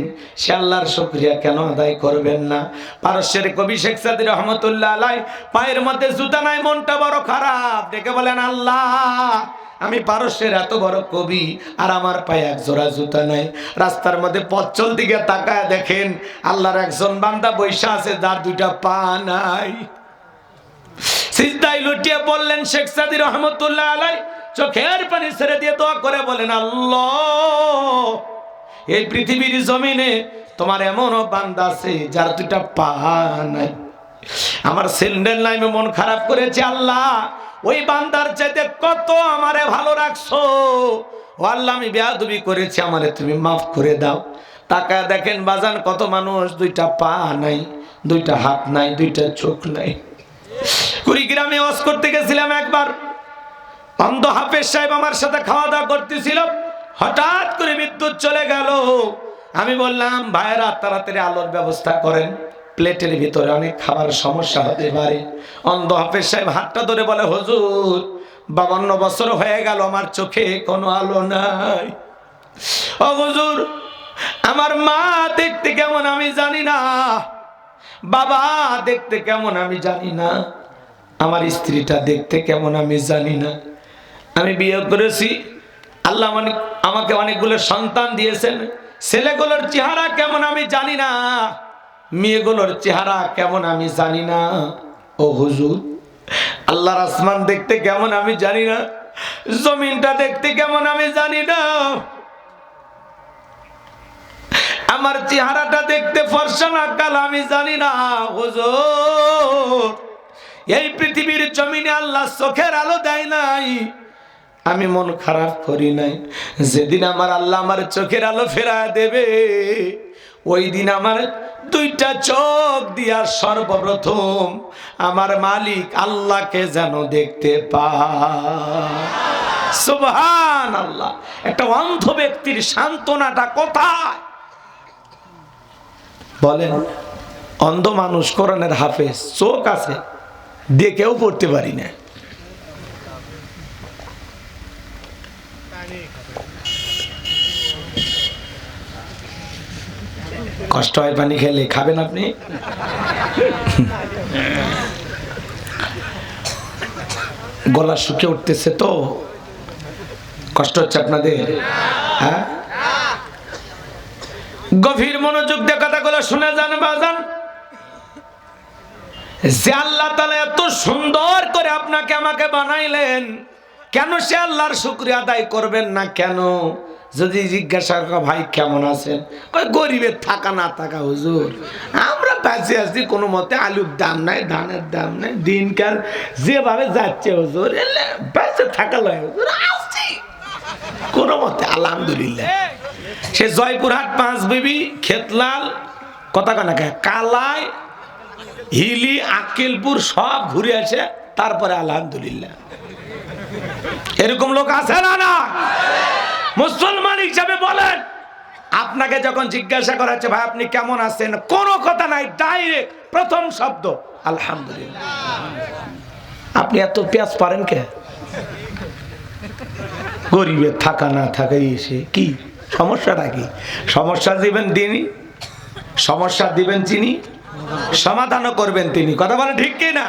সে আল্লাহর শুকরিয়া কেন আদায় করবেন না? পারস্যের কবি শেখ সাদী রহমতুল্লাহ আলাইহি পায়ের মধ্যে জুতা নাই, মনটা বড় খারাপ, ডেকে বলেন আল্লাহ আমি পারস্যের এত বড় কবি আর আমার পায়ে এক জোড়া জুতা নাই। রাস্তার মধ্যে পথ চলতে গিয়ে তাকায় দেখেন আল্লাহর একজন বান্দা বৈশা আছে যার 2টা পা নাই। সিজদায় লুটিয়ে বললেন শেখ সাদী রহমতুল্লাহ আলাই, চোখের পানি ছেড়ে দিয়ে দোয়া করে বলেন, আল্লাহ, এই পৃথিবীর জমিনে তোমার এমনও বান্দা আছে যার দুইটা পা নাই, আমার স্যান্ডেল নাই, আমি মন খারাপ করেছি, আল্লাহ ওই বান্দার চাইতে কত আমারে ভালো রাখছো, ও আল্লাহ আমি বেয়াদবি করেছি, আমারে তুমি মাফ করে দাও। তাকায় দেখেন বাজান, কত মানুষ দুইটা পা নাই, দুইটা হাত নাই, দুইটা চোখ নাই। কুড়িগ্রামে ওয়াজ করতে গেছিলাম একবার, অন্ধ হাফেজ সাহেব আমার সাথে খাওয়া দাওয়া করতেছিল, হঠাৎ করে বিদ্যুৎ চলে গেল। আমি বললাম, ভাইরা তাড়াতাড়ি আলোর ব্যবস্থা করেন, প্লেটের ভিতরে অনেক খাবার সমস্যা হতে পারে। অন্ধ হাফেজ সাহেব হাতটা ধরে বলে, হুজুর 52 বছর হয়ে গেল আমার চোখে কোনো আলো নাই। ও হুজুর, আমার মা দেখতে কেমন আমি জানি না, বাবা দেখতে কেমন আমি জানি না, আমার স্ত্রীটা দেখতে কেমন আমি জানি না, আমি বিয়ে করেছি, আল্লাহ আমাকে অনেকগুলো সন্তান দিয়েছেন, ছেলেগুলোর চেহারা কেমন আমি জানি না, মেয়েগুলোর চেহারা কেমন আমি জানি না। ও হুজুর, আল্লাহর আসমান দেখতে কেমন আমি জানি না, জমিনটা দেখতে কেমন আমি জানি না, আমার চেহারাটা দেখতে ফর্সা না কালো আমি জানি না। হুজুর, এই পৃথিবীর জমিনে আল্লাহ চোখের আলো দেয় নাই, আমি মন খারাপ করি নাই। যেদিন আমার আল্লাহ আমার চোখের আলো ফেরায় দেবে, ওই দিন আমার দুইটা চোখ দিয়া সর্বপ্রথম আমার মালিক আল্লাহকে যেন দেখতে পায়। সুবহানাল্লাহ। একটা অন্ধ ব্যক্তির সান্ত্বনাটা কোথায় বলেন? অন্ধ মানুষ, কোরআনের হাফেজ, চোখ আছে, দেখেও পড়তে পারি না। কষ্ট হয় পানি খেলে, খাবেন আপনি? গলা শুকিয়ে উঠতেছে তো, কষ্ট হচ্ছে আপনাদের? হ্যাঁ, গভীর মনোযোগ দিয়ে কথাগুলো শুনে যান বাজান। যে আল্লাহ তাআলা এত সুন্দর করে আপনাকে আমাকে বানাইলেন, কেন সে আল্লাহর শুকরিয়া আদায় করবেন না কেন? যদি জিজ্ঞাসা করা, ভাই কেমন আছেন, ওই গরিবের থাকা না থাকা হুজুর, আমরা বেঁচে আছি কোনো মতে, আলুর দাম নাই, ধানের দাম নাই, দিনকাল যেভাবে যাচ্ছে হুজুর, বেঁচে থাকা লয় হুজুর, আসছি কোনো মতে, আলহামদুলিল্লাহ। সে জয়পুরহাট, পাঁচ বিবি, খেতলাল, কথা কানা কালাই, হিলি, আক্কেলপুর সব ঘুরে আসে, তারপরে আলহামদুলিল্লাহ। এরকম লোক আছে না? না। মুসলমান হিসাবে বলেন, আপনাকে যখন জিজ্ঞাসা করা হচ্ছে, ভাই আপনি কেমন আছেন, কোনো কথা নাই, ডাইরেক্ট প্রথম শব্দ আলহামদুলিল্লাহ। আপনি এত পেঁয়াজ পারেন কে? গরিবের থাকা না থাকাই এসে কি সমস্যাটা কি? সমস্যা দিবেন তিনি, সমস্যা দিবেন তিনি, সমাধানও করবেন তিনি। কথা বলে ঠিক কি না?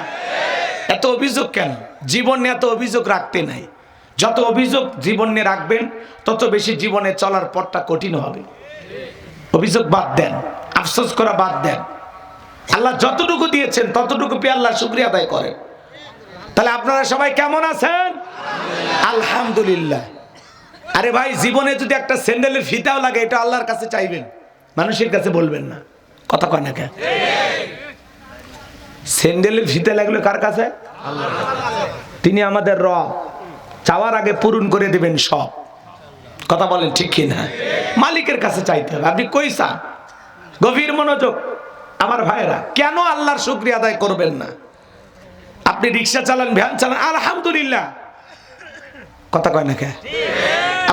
এত অভিযোগ কেন? জীবন নিয়ে এত অভিযোগ রাখতে নাই। যত অভিযোগ জীবন নিয়ে রাখবেন, তত বেশি জীবনে চলার পথটা কঠিন হবে। অভিযোগ বাদ দেন, আফসোস করা বাদ দেন। আল্লাহ যতটুকু দিয়েছেন ততটুকু পেয়ে আল্লাহ শুকরিয়া আদায় করেন। তাহলে আপনারা সবাই কেমন আছেন? আলহামদুলিল্লাহ। আরে ভাই, জীবনে যদি একটা স্যান্ডেলের ফিতাও লাগে, এটা আল্লাহর কাছে চাইবেন, মানুষের কাছে বলবেন না। কথা কয় না কেন? স্যান্ডেলের ফিতা লাগলো কার কাছে? তিনি আমাদের রব, চাওয়ার আগে পূরণ করে দিবেন সব। কথা বলেন ঠিক কি না? মালিকের কাছে চাইতে হবে। আপনি কই চান? গভীর মনোযোগ আমার ভাইরা, কেন আল্লাহর শুকরিয়া আদায় করবেন না? আপনি রিক্সা চালান, ভ্যান চালান, আলহামদুলিল্লাহ। কথা কয় না কে?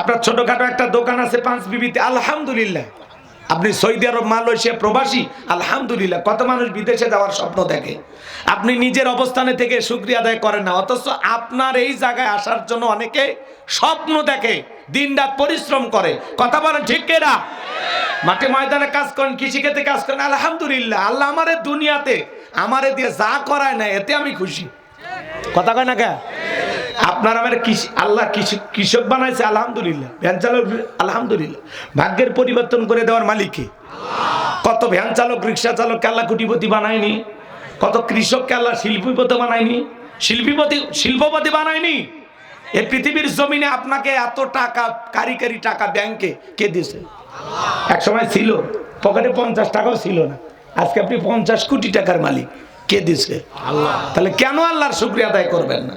আপনার ছোটখাটো একটা দোকান আছে পাঁচ বিবিতে, আলহামদুলিল্লাহ। আপনি সৌদি আরব, মালয়েশিয়া প্রবাসী, আলহামদুলিল্লাহ। কত মানুষ বিদেশে যাওয়ার স্বপ্ন দেখে, আপনি নিজের অবস্থানে থেকে শুকরিয়া আদায় করেন না। অথচ আপনার এই জায়গায় আসার জন্য অনেকে স্বপ্ন দেখে, দিনরাত পরিশ্রম করে। কথা বলেন ঠিক কিনা? মাঠে ময়দানে কাজ করেন, কৃষিক্ষেত্রে কাজ করেন, আলহামদুলিল্লাহ। আল্লাহ আমারে দুনিয়াতে আমারে দিয়ে যা করায় না, এতে আমি খুশি। কথা কয় না কে? আপনার আমার আল্লাহ কৃষক বানাইছে, আলহামদুলিল্লাহ। ভ্যান চালক, আলহামদুলিল্লাহ। ভাগ্যের পরিবর্তন করে দেওয়ার মালিককে। কত ভ্যান চালক, রিক্সা চালক আল্লাহ কোটিপতি বানায়নি? কত কৃষককে আল্লাহ শিল্পীপতি বানায়নি? শিল্পপতি বানায়নি। এই পৃথিবীর জমিনে আপনাকে এত টাকা, কারি টাকা ব্যাংকে কে দিয়েছে? এক সময় ছিল, পকেটে 50 টাকাও ছিল না, আজকে আপনি 50 কোটি টাকার মালিক। কে দিছে? আল্লাহ। তাহলে কেন আল্লাহর শুকরিয়া আদায় করবেন না?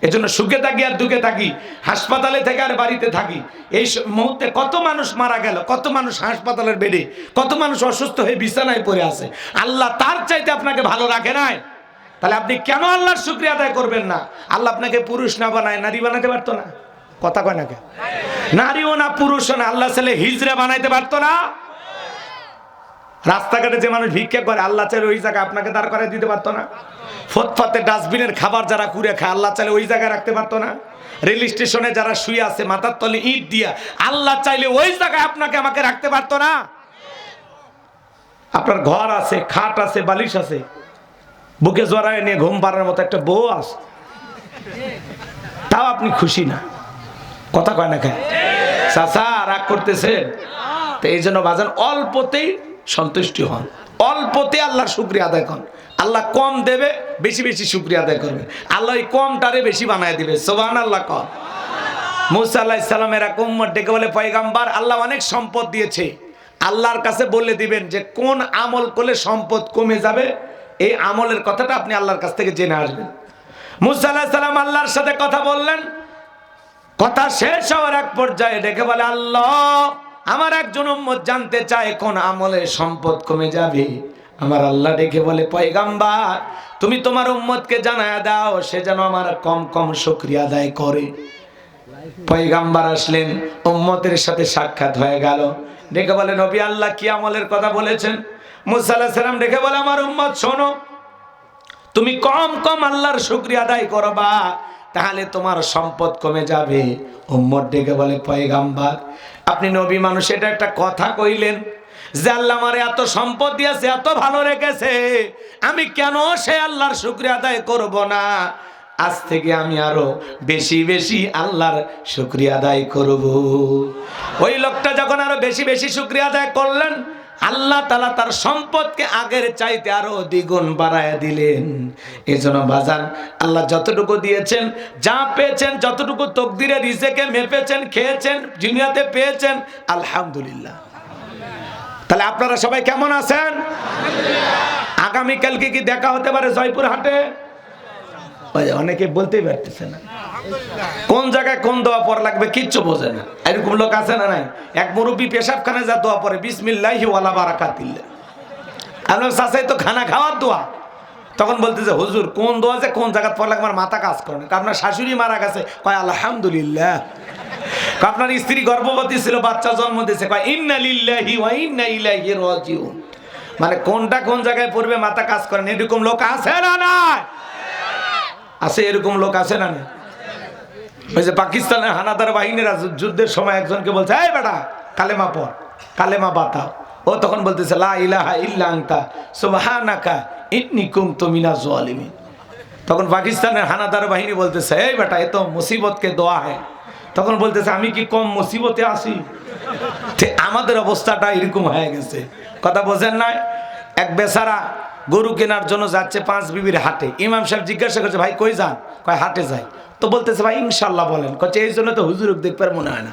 এজন্য সুখে থাকি আর দুঃখে থাকি, হাসপাতালে থেকে আর বাড়িতে থাকি, এই মুহূর্তে কত মানুষ মারা গেল, কত মানুষ হাসপাতালের বেডে, কত মানুষ অসুস্থ হয়ে বিছানায় পড়ে আছে, আল্লাহ তার চাইতে আপনাকে ভালো রাখে নাই। তাহলে আপনি কেন আল্লাহর শুকরিয়া আদায় করবেন না? আল্লাহ আপনাকে পুরুষ না বানায় নারী বানাতে পারতো না? কথা কয় না কে? নারীও না পুরুষও না, আল্লাহ ছেলে হিজড়া বানাইতে পারতো না? রাস্তাঘাটে যে মানুষ ভিক্ষা করে, আল্লাহ চাইলে ওই জায়গায় আপনাকে দাঁড় করে দিতে পারতো না? ফুটপাতে ডাস্টবিনের খাবার যারা কুড়ে খায়, আল্লাহ চাইলে ওই জায়গায় রাখতে পারতো না? রেল স্টেশনে যারা শুয়ে আছে মাথার তলে ইট দিয়া, আল্লাহ চাইলে ওই জায়গায় আপনাকে আমাকে রাখতে পারতো না? আপনার ঘর আছে, খাট আছে, বালিশ আছে, বুকে জড়ায় নিয়ে ঘুম পাড়ার মতো একটা বউ আছে, তাও আপনি খুশি না? কথা কয় না খায়? চাচা রাগ করতেছেন? তো এই জন্য বাজান অল্পতেই সন্তুষ্টি হন, অল্পতে আল্লাহর শুকরিয়া আদায় করুন। আল্লাহ কম দেবে, বেশি বেশি শুকরিয়া আদায় করবে। আল্লাহ ওই কমটারে বেশি বানায় দিবে। সুবহানাল্লাহ। কম মুসা আলাইহিস সালামের এক উম্মত ডেকে বলে, পয়গম্বর আল্লাহ অনেক সম্পদ দিয়েছে, আল্লাহর কাছে বলে দিবেন যে কোন আমল করলে সম্পদ কমে যাবে, এই আমলের কথাটা আপনি আল্লাহর কাছ থেকে জেনে আসবেন। মুসা আলাইহিস সালাম আল্লাহর সাথে কথা বললেন, কথা শেষ হওয়ার এক পর্যায়ে ডেকে বলে, আল্লাহ আমার একজন উম্মত জানতে চায় কোন আমলে সম্পদ কমে যাবে। আমার আল্লাহ ডেকে বলে, পয়গম্বর তুমি তোমার উম্মতকে জানায়া দাও, সে যেন আমার কম কম শুকরিয়া আদায় করে। পয়গম্বর আসলেন, উম্মতের সাথে সাক্ষাৎ হয়ে গেল। ডেকে বলে, নবী আল্লাহ কি আমলের কথা বলেছেন? মুসা আলাইহিস সালাম ডেকে বলে, আমার উম্মত শোনো, তুমি কম কম আল্লাহর শুকরিয়া আদায় করবা, তাহলে তোমার সম্পদ কমে যাবে। উম্মত ডেকে বলে, পয়গম্বর আপনি নবী মানুষ, এটা একটা কথা কইলেন যে আল্লাহ আমারে এত সম্পদ দিয়েছে, এত ভালো রেখেছে, আমি কেন সে আল্লাহর শুকরিয়া আদায় করব না? আজ থেকে আমি আরো বেশি বেশি আল্লাহর শুকরিয়া আদায় করব। ওই লোকটা যখন আরো বেশি বেশি শুকরিয়া আদায় করলেন, আল্লাহ তাআলা তার সম্পদকে আগের চাইতে আরো দ্বিগুণ বাড়ায় দিলেন। এজন্য বাজান আল্লাহ যতটুকু দিয়েছেন, যা পেয়েছেন, যতটুকু তকদিরে রিজেকে মেপেছেন, খেয়েছেন, দুনিয়াতে পেয়েছেন, আলহামদুলিল্লাহ। তাহলে আপনারা সবাই কেমন আছেন? আগামীকালকে কি দেখা হতে পারে জয়পুর হাটে? অনেকে বলতেই পারতেছে না কোন জায়গায় কোন দোয়া পড়া লাগবে, কিচ্ছু বোঝে না। এরকম লোক আছে না নাই? এক মুরব্বী পেশাবখানায় যা দোয়া পড়ে, বিসমিল্লাহি ওয়ালা বারাকাতিল্লাহ, আপনার চাচাই তো খানা খাওয়ার দোয়া। তখন বলতেছে, হুজুর কোন দোয়া যে কোন জায়গায় পড়া লাগবে আমার মাথা কাজ করে না। আপনার শাশুড়ি মারা গেছে, কয় আলহামদুলিল্লাহ। আপনার স্ত্রী গর্ভবতী ছিল, বাচ্চা জন্ম দিয়েছে, কয় ইন্না লিল্লাহি ওয়া ইন্না ইলাইহি রাজিউন। মানে কোনটা কোন জায়গায় পড়বে মাথা কাজ করে না। এরকম লোক আছে না নাই? আছে, এরকম লোক আছে না? ওই যে পাকিস্তানের হানাদার বাহিনীরা যুদ্ধের সময় একজনকে বলছে, এই বেটা কালেমা পড়, কালেমা বাতাও। ও তখন বলতেছে, লা ইলাহা ইল্লা আনতা সুবহানাকা ইন্নী কুনতু মিনাজ জালিমিন। তখন পাকিস্তানের হানাদার বাহিনী বলতেছে, এই বেটা এ তো মুসিবত কে দোয়া হয়। তখন বলতেছে, আমি কি কম মুসিবতে আছি? আমাদের অবস্থাটা এরকম হয়ে গেছে। কথা বোঝেন না? এক বেচারা গরু কেনার জন্য যাচ্ছে 5 বিবির হাটে। ইমাম সাহেব জিজ্ঞাসা করছে, ভাই কই যান? কয় হাটে যাই। তো বলতেছে, ভাই ইনশাল্লাহ বলেন। কচ্ছে এই জন্য তো হুজুরকে দেখতে মনে হয় না।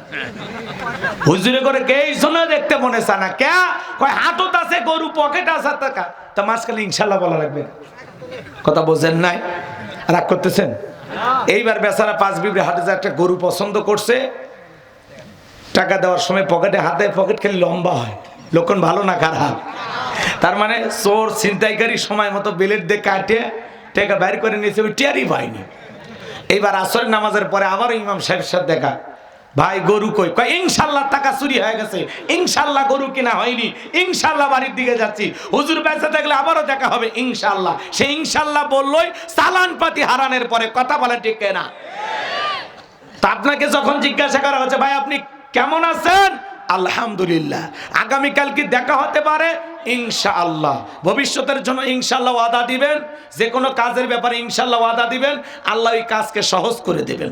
হুজুরে করে কে এই জন্য দেখতে মনে চায় না? কে? কয় হাটত আছে গরু, পকেট আছে টাকা, তা মাঝখানে ইনশাল্লাহ বলা লাগবে। কথা বোঝেন নাই? রাগ করতেছেন? এইবার বেচারা 5 বিবির হাটে যা একটা গরু পছন্দ করছে, টাকা দেওয়ার সময় পকেটে হাতে, পকেট খালি লম্বা হয়। লক্ষণ ভালো না খারাপ? তার মানে চোর ছিনতাইকারী সময় মতো বেলেট দিয়ে কাটে টাকা বাইর করে নিয়েছে, ওই টিয়ারই পায়নি। এইবার আসরের নামাজের পরে আবার ইমাম সাহেবের সাথে দেখা, ভাই গরু কই? কয় ইনশাল্লাহ টাকা চুরি হয়ে গেছে, ইনশাল্লাহ গরু কিনা হয়নি, ইনশাল্লাহ বাড়ির দিকে যাচ্ছি, হুজুর বেঁচে থাকলে আবারও দেখা হবে ইনশাল্লাহ। সে ইনশাল্লাহ বললই চালান পাতি হারানোর পরে। কথা বলে ঠিক না? তা আপনাকে যখন জিজ্ঞাসা করা হচ্ছে, ভাই আপনি কেমন আছেন? আলহামদুলিল্লাহ। আগামীকাল কি দেখা হতে পারে? ইনশাআল্লাহ। ভবিষ্যতের জন্য ইনশাআল্লাহ ওয়াদা দিবেন, যে কোনো কাজের ব্যাপারে ইনশাআল্লাহ ওয়াদা দিবেন, আল্লাহ এই কাজকে সহজ করে দেবেন।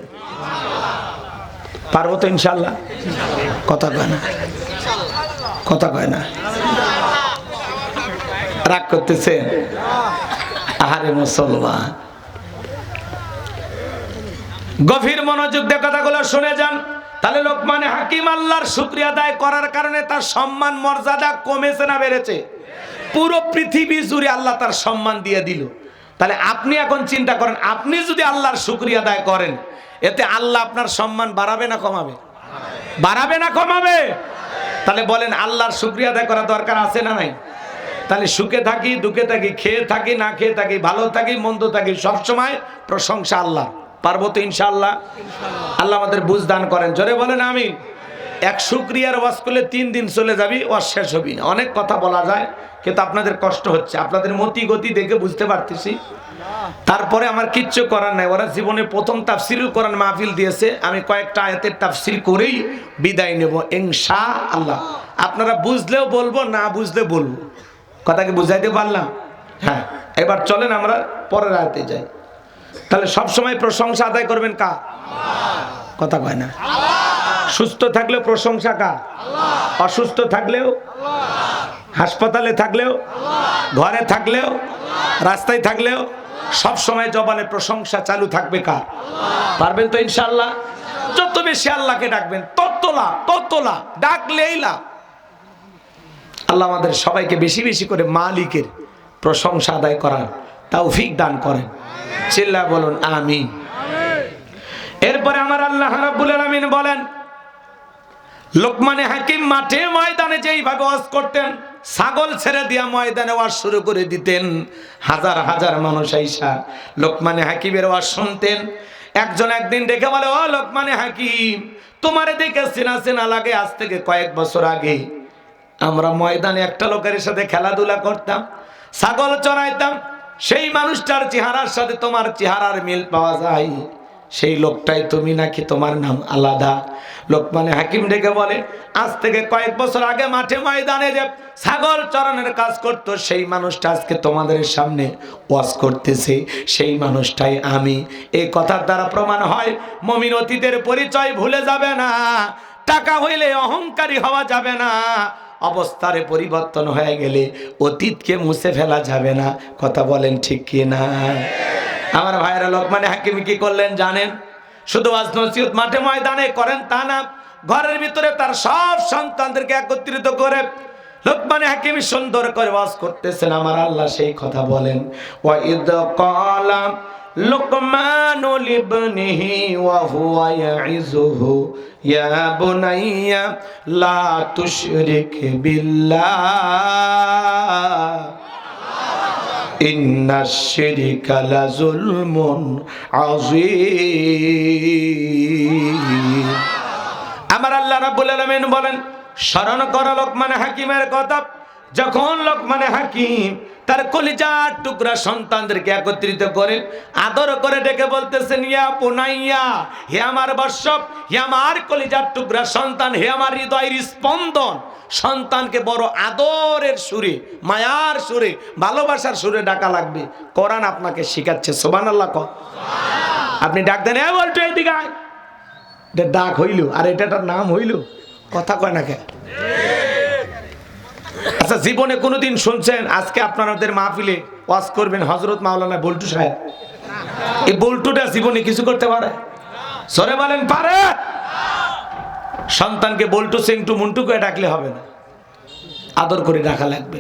পারবো তো ইনশাআল্লাহ? কথা কয় না, কথা কয় না। রাগ করতেছেন? আহারে মুসলমান, গভীর মনোযোগ দিয়ে কথাগুলো শুনে যান। তাহলে লোকমানে হাকিম আল্লাহর শুকরিয়া আদায় করার কারণে তার সম্মান মর্যাদা কমেছে না বেড়েছে? পুরো পৃথিবী জুড়ে আল্লাহ তার সম্মান দিয়ে দিল। তাহলে আপনি এখন চিন্তা করেন, আপনি যদি আল্লাহর শুকরিয়া আদায় করেন, এতে আল্লাহ আপনার সম্মান বাড়াবে না কমাবে? বাড়াবে না কমাবে? তাহলে বলেন আল্লাহর শুকরিয়া আদায় করা দরকার আছে না নাই? তাহলে সুখে থাকি দুঃখে থাকি, খেয়ে থাকি না খেয়ে থাকি, ভালো থাকি মন্দ থাকি, সবসময় প্রশংসা আল্লাহ। পারবো তো ইনশাআল্লাহ? আল্লাহ আমাদের বুঝ দান করেন, জোরে বলেন আমিন। এক শুকরিয়ার ওয়াজ করলে 3 দিন চলে যাবি, ওয়াজ শেষ হবি না। অনেক কথা বলা যায়, কিন্তু আপনাদের কষ্ট হচ্ছে, আপনাদের মতি গতি দেখে বুঝতে পারতেছি। তারপরে আমার কিচ্ছু করার নাই। ওরা জীবনে প্রথম তাফসিরুল কোরআন মাহফিল দিয়েছে, আমি কয়েকটা আয়াতের তাফসির করেই বিদায় নেব ইনশাআল্লাহ। আপনারা বুঝলেও বলবো, না বুঝলে বলবো। কথাকে বুঝাইতে পারলাম? হ্যাঁ, এবার চলেন আমরা পরের আয়াতে যাই। তাহলে সব সময় প্রশংসা আদায় করবেন কার? কথা কয় না। সুস্থ থাকলেও প্রশংসা কার? অসুস্থ থাকলেও, হাসপাতালে থাকলেও, ঘরে থাকলেও, রাস্তায় থাকলেও, সব সময় জবানে প্রশংসা চালু থাকবে কার? পারবেন তো ইনশাআল্লাহ? যত বেশি আল্লাহকে ডাকবেন তত লাভ, তত লাভ, ডাকলেই লাভ। আল্লাহ আমাদের সবাইকে বেশি বেশি করে মালিকের প্রশংসা আদায় করার তৌফিক দান করেন। চিল্লা বলুন আমিন। এরপরে আমার আল্লাহ রাব্বুল আলামিন বলেন, লোকমানে হাকিম মাঠে ময়দানে যেইভাবে ওয়াজ করতেন, ছাগল ছেড়ে দিয়া ময়দানে ওয়াজ শুরু করে দিতেন। হাজার হাজার মানুষ আইসা লোকমানে হাকিমের ওয়াজ শুনতেন। একজন একদিন ডেকে বলে, ও লোকমানে হাকিম, তোমারে দেখে চেনা চেনা লাগে। আজ থেকে কয়েক বছর আগে আমরা ময়দানে একটা লোকের সাথে খেলাধুলা করতাম, ছাগল চড়াইতাম। সেই মানুষটার চেহারার সাথে তোমার চেহারার মিল পাওয়া যায়। সেই লোকটাই তুমি নাকি? তোমার নাম আলাদা? লোকমানে হাকিম ডেকে বলে, আজ থেকে কয়েক বছর আগে মাঠে ময়দানে যে ছাগল চড়ানোর কাজ করতো, সেই মানুষটা আজকে তোমাদের সামনে ওয়াজ করতেছে, সেই মানুষটাই আমি। এই কথার দ্বারা প্রমাণ হয় মুমিন অতীতের পরিচয় ভুলে যাবে না। টাকা হইলে অহংকারী হওয়া যাবে না। অবস্থারে পরিবর্তন হয়ে গেলে অতীতকে মুছে ফেলা যাবে না। কথা বলেন ঠিক কি না? আমার ভাইরা, লোকমানে হাকিম কি করলেন জানেন? শুধু ওয়াজ নসিহত মাঠে ময়দানে করেন তা না, ঘরের ভিতরে তার সব সন্তানদেরকে একত্রিত করে লোকমানে হাকিম সুন্দর করে ওয়াজ করতেছেন। আমার আল্লাহ সেই কথা বলেন, ওয়া ইদ ক্বালা লুকমানু লিবনিহি ওয়া হুয়া ইয়াইযুহু ইয়া বুনাইয়া লা তুশরিক বিল্লাহ ইন্নাশ শিরকা লাযুলমুন আযীম। আমার আল্লাহ রাব্বুল আলামিন বলেন, স্মরণ করো লোকমানে হাকিমের কথা। যখন লোকমানে হাকিম তার কলিজার টুকরা সন্তানদেরকে একত্রিত করে আদর করে ডেকে বলতেছেন, ইয়া পুনাইয়া, হে আমার বৎস, হে আমার কলিজার টুকরা সন্তান, হে আমার হৃদয়ের স্পন্দন। সন্তানকে বড় আদরের সুরে, মায়ার সুরে, ভালোবাসার সুরে ডাকা লাগবে। কোরআন আপনাকে শিখাচ্ছে। সুবহানাল্লাহ কর। আপনি ডাক দেন, এ বলতো এদিকে আয়, এটা ডাক হইল, আর এটার নাম হইল? কথা কয় না কে? আচ্ছা, জীবনে কোনোদিন শুনছেন আজকে আপনাদের মাহফিলে ওয়াজ করবেন হযরত মাওলানা বল্টু সাহেব? এই বল্টুটা জীবনে কিছু করতে পারে? সরে বলেন পারে? সন্তানকে বল্টু সেন্টু মুন্টু করে ডাকলে হবে না, আদর করে ডাকা লাগবে।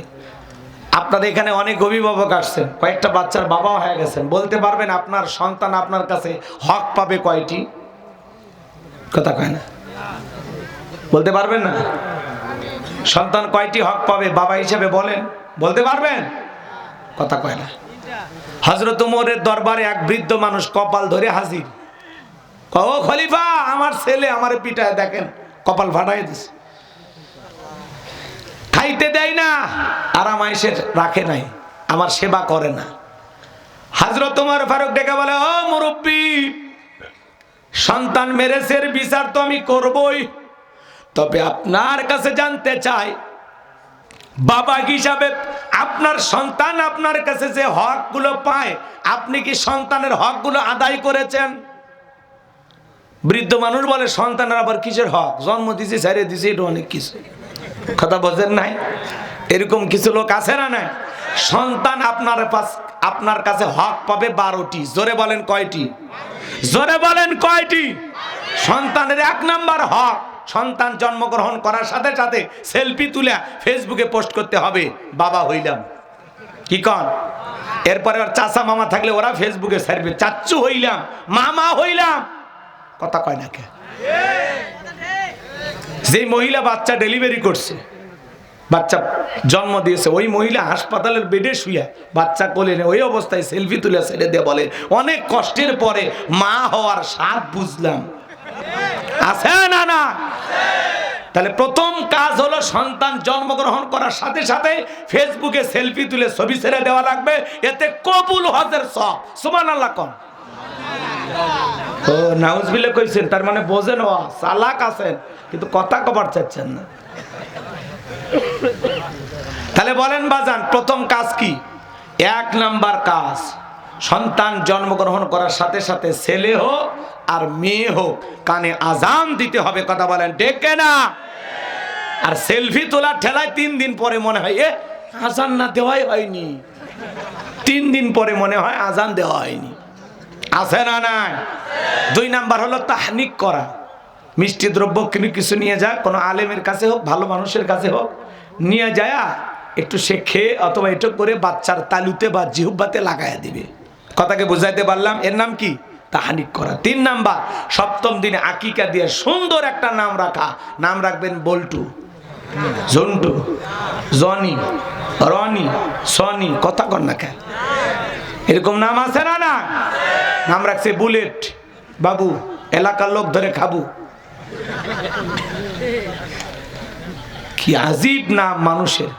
আপনাদের এখানে অনেক অভিভাবক আসছেন, কয়েকটা বাচ্চার বাবাও হয়ে গেছেন। বলতে পারবেন আপনার সন্তান আপনার কাছে হক পাবে কয়টি? কথা কয় না? বলতে পারবেন না? সন্তান কয়টি হক পাবে বাবা হিসেবে বলেন, বলতে পারবেন? কথা কয় না। হযরত ওমরের দরবারে এক বৃদ্ধ মানুষ কপাল ধরে হাজির। ও খলিফা, আমার ছেলে আমার পিঠায় দেখেন কপাল ফাটাই দিছে, খাইতে দেয় না, আরাম আয়েশে রাখে নাই, আমার সেবা করে না। হযরত ওমর ফারুক ডেকে বলে, ও মুরব্বি, সন্তান মেরেছে, এর বিচার তো আমি করবই, তবে আপনার কাছে জানতে চাই, বাবা হিসাবে আপনার সন্তান আপনার কাছে যে হকগুলো পায়, আপনি কি সন্তানের হকগুলো আদায় করেছেন? বৃদ্ধ মানুষ বলে, সন্তানের আবার কিসের হক? জন্ম দিছে, ছেড়ে দিছে, এটা অনেক কিছু। কথা বোঝেন নাই? এরকম কিছু লোক আছে না? নাই? সন্তান আপনার কাছে হক পাবে 12টি। জোরে বলেন কয়টি? জোরে বলেন কয়টি? সন্তানের 1 নাম্বার হক, সন্তান জন্মগ্রহণ করার সাথে সাথে সেলফি তুলে ফেসবুকে পোস্ট করতে হবে, বাবা হইলাম। কি কন? এরপরে ওর চাচা মামা থাকলে ওরা ফেসবুকে ছাড়বে, চাচ্চু হইলাম, মামা হইলাম। কথা কয় না কে? যে মহিলা বাচ্চা ডেলিভারি করছে, বাচ্চা জন্ম দিয়েছে, ওই মহিলা হাসপাতালের বেডে শুয়ে বাচ্চা কোলে নেই, ওই অবস্থায় সেলফি তুলে ছেড়ে দিয়ে বলে অনেক কষ্টের পরে মা হওয়ার স্বাদ বুঝলাম। আছে না? না। তাহলে প্রথম কাজ হলো সন্তান জন্মগ্রহণ করার সাথে সাথে ফেসবুকে সেলফি তুলে ছবি ছেড়ে দেওয়া লাগবে, এতে কবুল হজের সব। সুবহানাল্লাহ কোন? ও নাউজুবিল্লাহ কইছেন, তার মানে বোঝেন ও চালাক আছেন, কিন্তু কথা কবার চাচ্ছেন না। তাহলে বলেন বাজান, প্রথম কাজ কি? 1 নাম্বার কাজ, সন্তান জন্মগ্রহণ করার সাথে সাথে ছেলে হোক আর মেয়ে হোক কানে আজান দিতে হবে। কথা বলেন ডেকে না। আর সেলফি তোলা ঠেলায় 3 দিন পরে মনে হয় আজান না দেওয়াই হয়নি, 3 দিন পরে মনে হয় আজান দেওয়া হয়নি। আছে না? নাই। 2 নাম্বার হলো তাহনিক করা, মিষ্টি দ্রব্য কিছু নিয়ে যা, কোনো আলেমের কাছে হোক, ভালো মানুষের কাছে হোক, নিয়ে যায় একটু সে খেয়ে অথবা এটা করে বাচ্চার তালুতে বা জিহ্বাতে লাগাইয়া দিবে। কথাকে বুঝাইতে পারলাম? এর নাম কি? তাহনিক করা। 3 নাম্বার, সপ্তম দিনে আকিকা দিয়ে সুন্দর একটা নাম রাখা। নাম রাখবেন বল্টু, ঝন্টু, জনি, রনি, সনি। কথা কর না কেন? এরকম নাম আছে না? না। নাম রাখছে বুলেট, বাবু, এলাকার লোক ধরে খাবু। কি আজীব নাম মানুষের।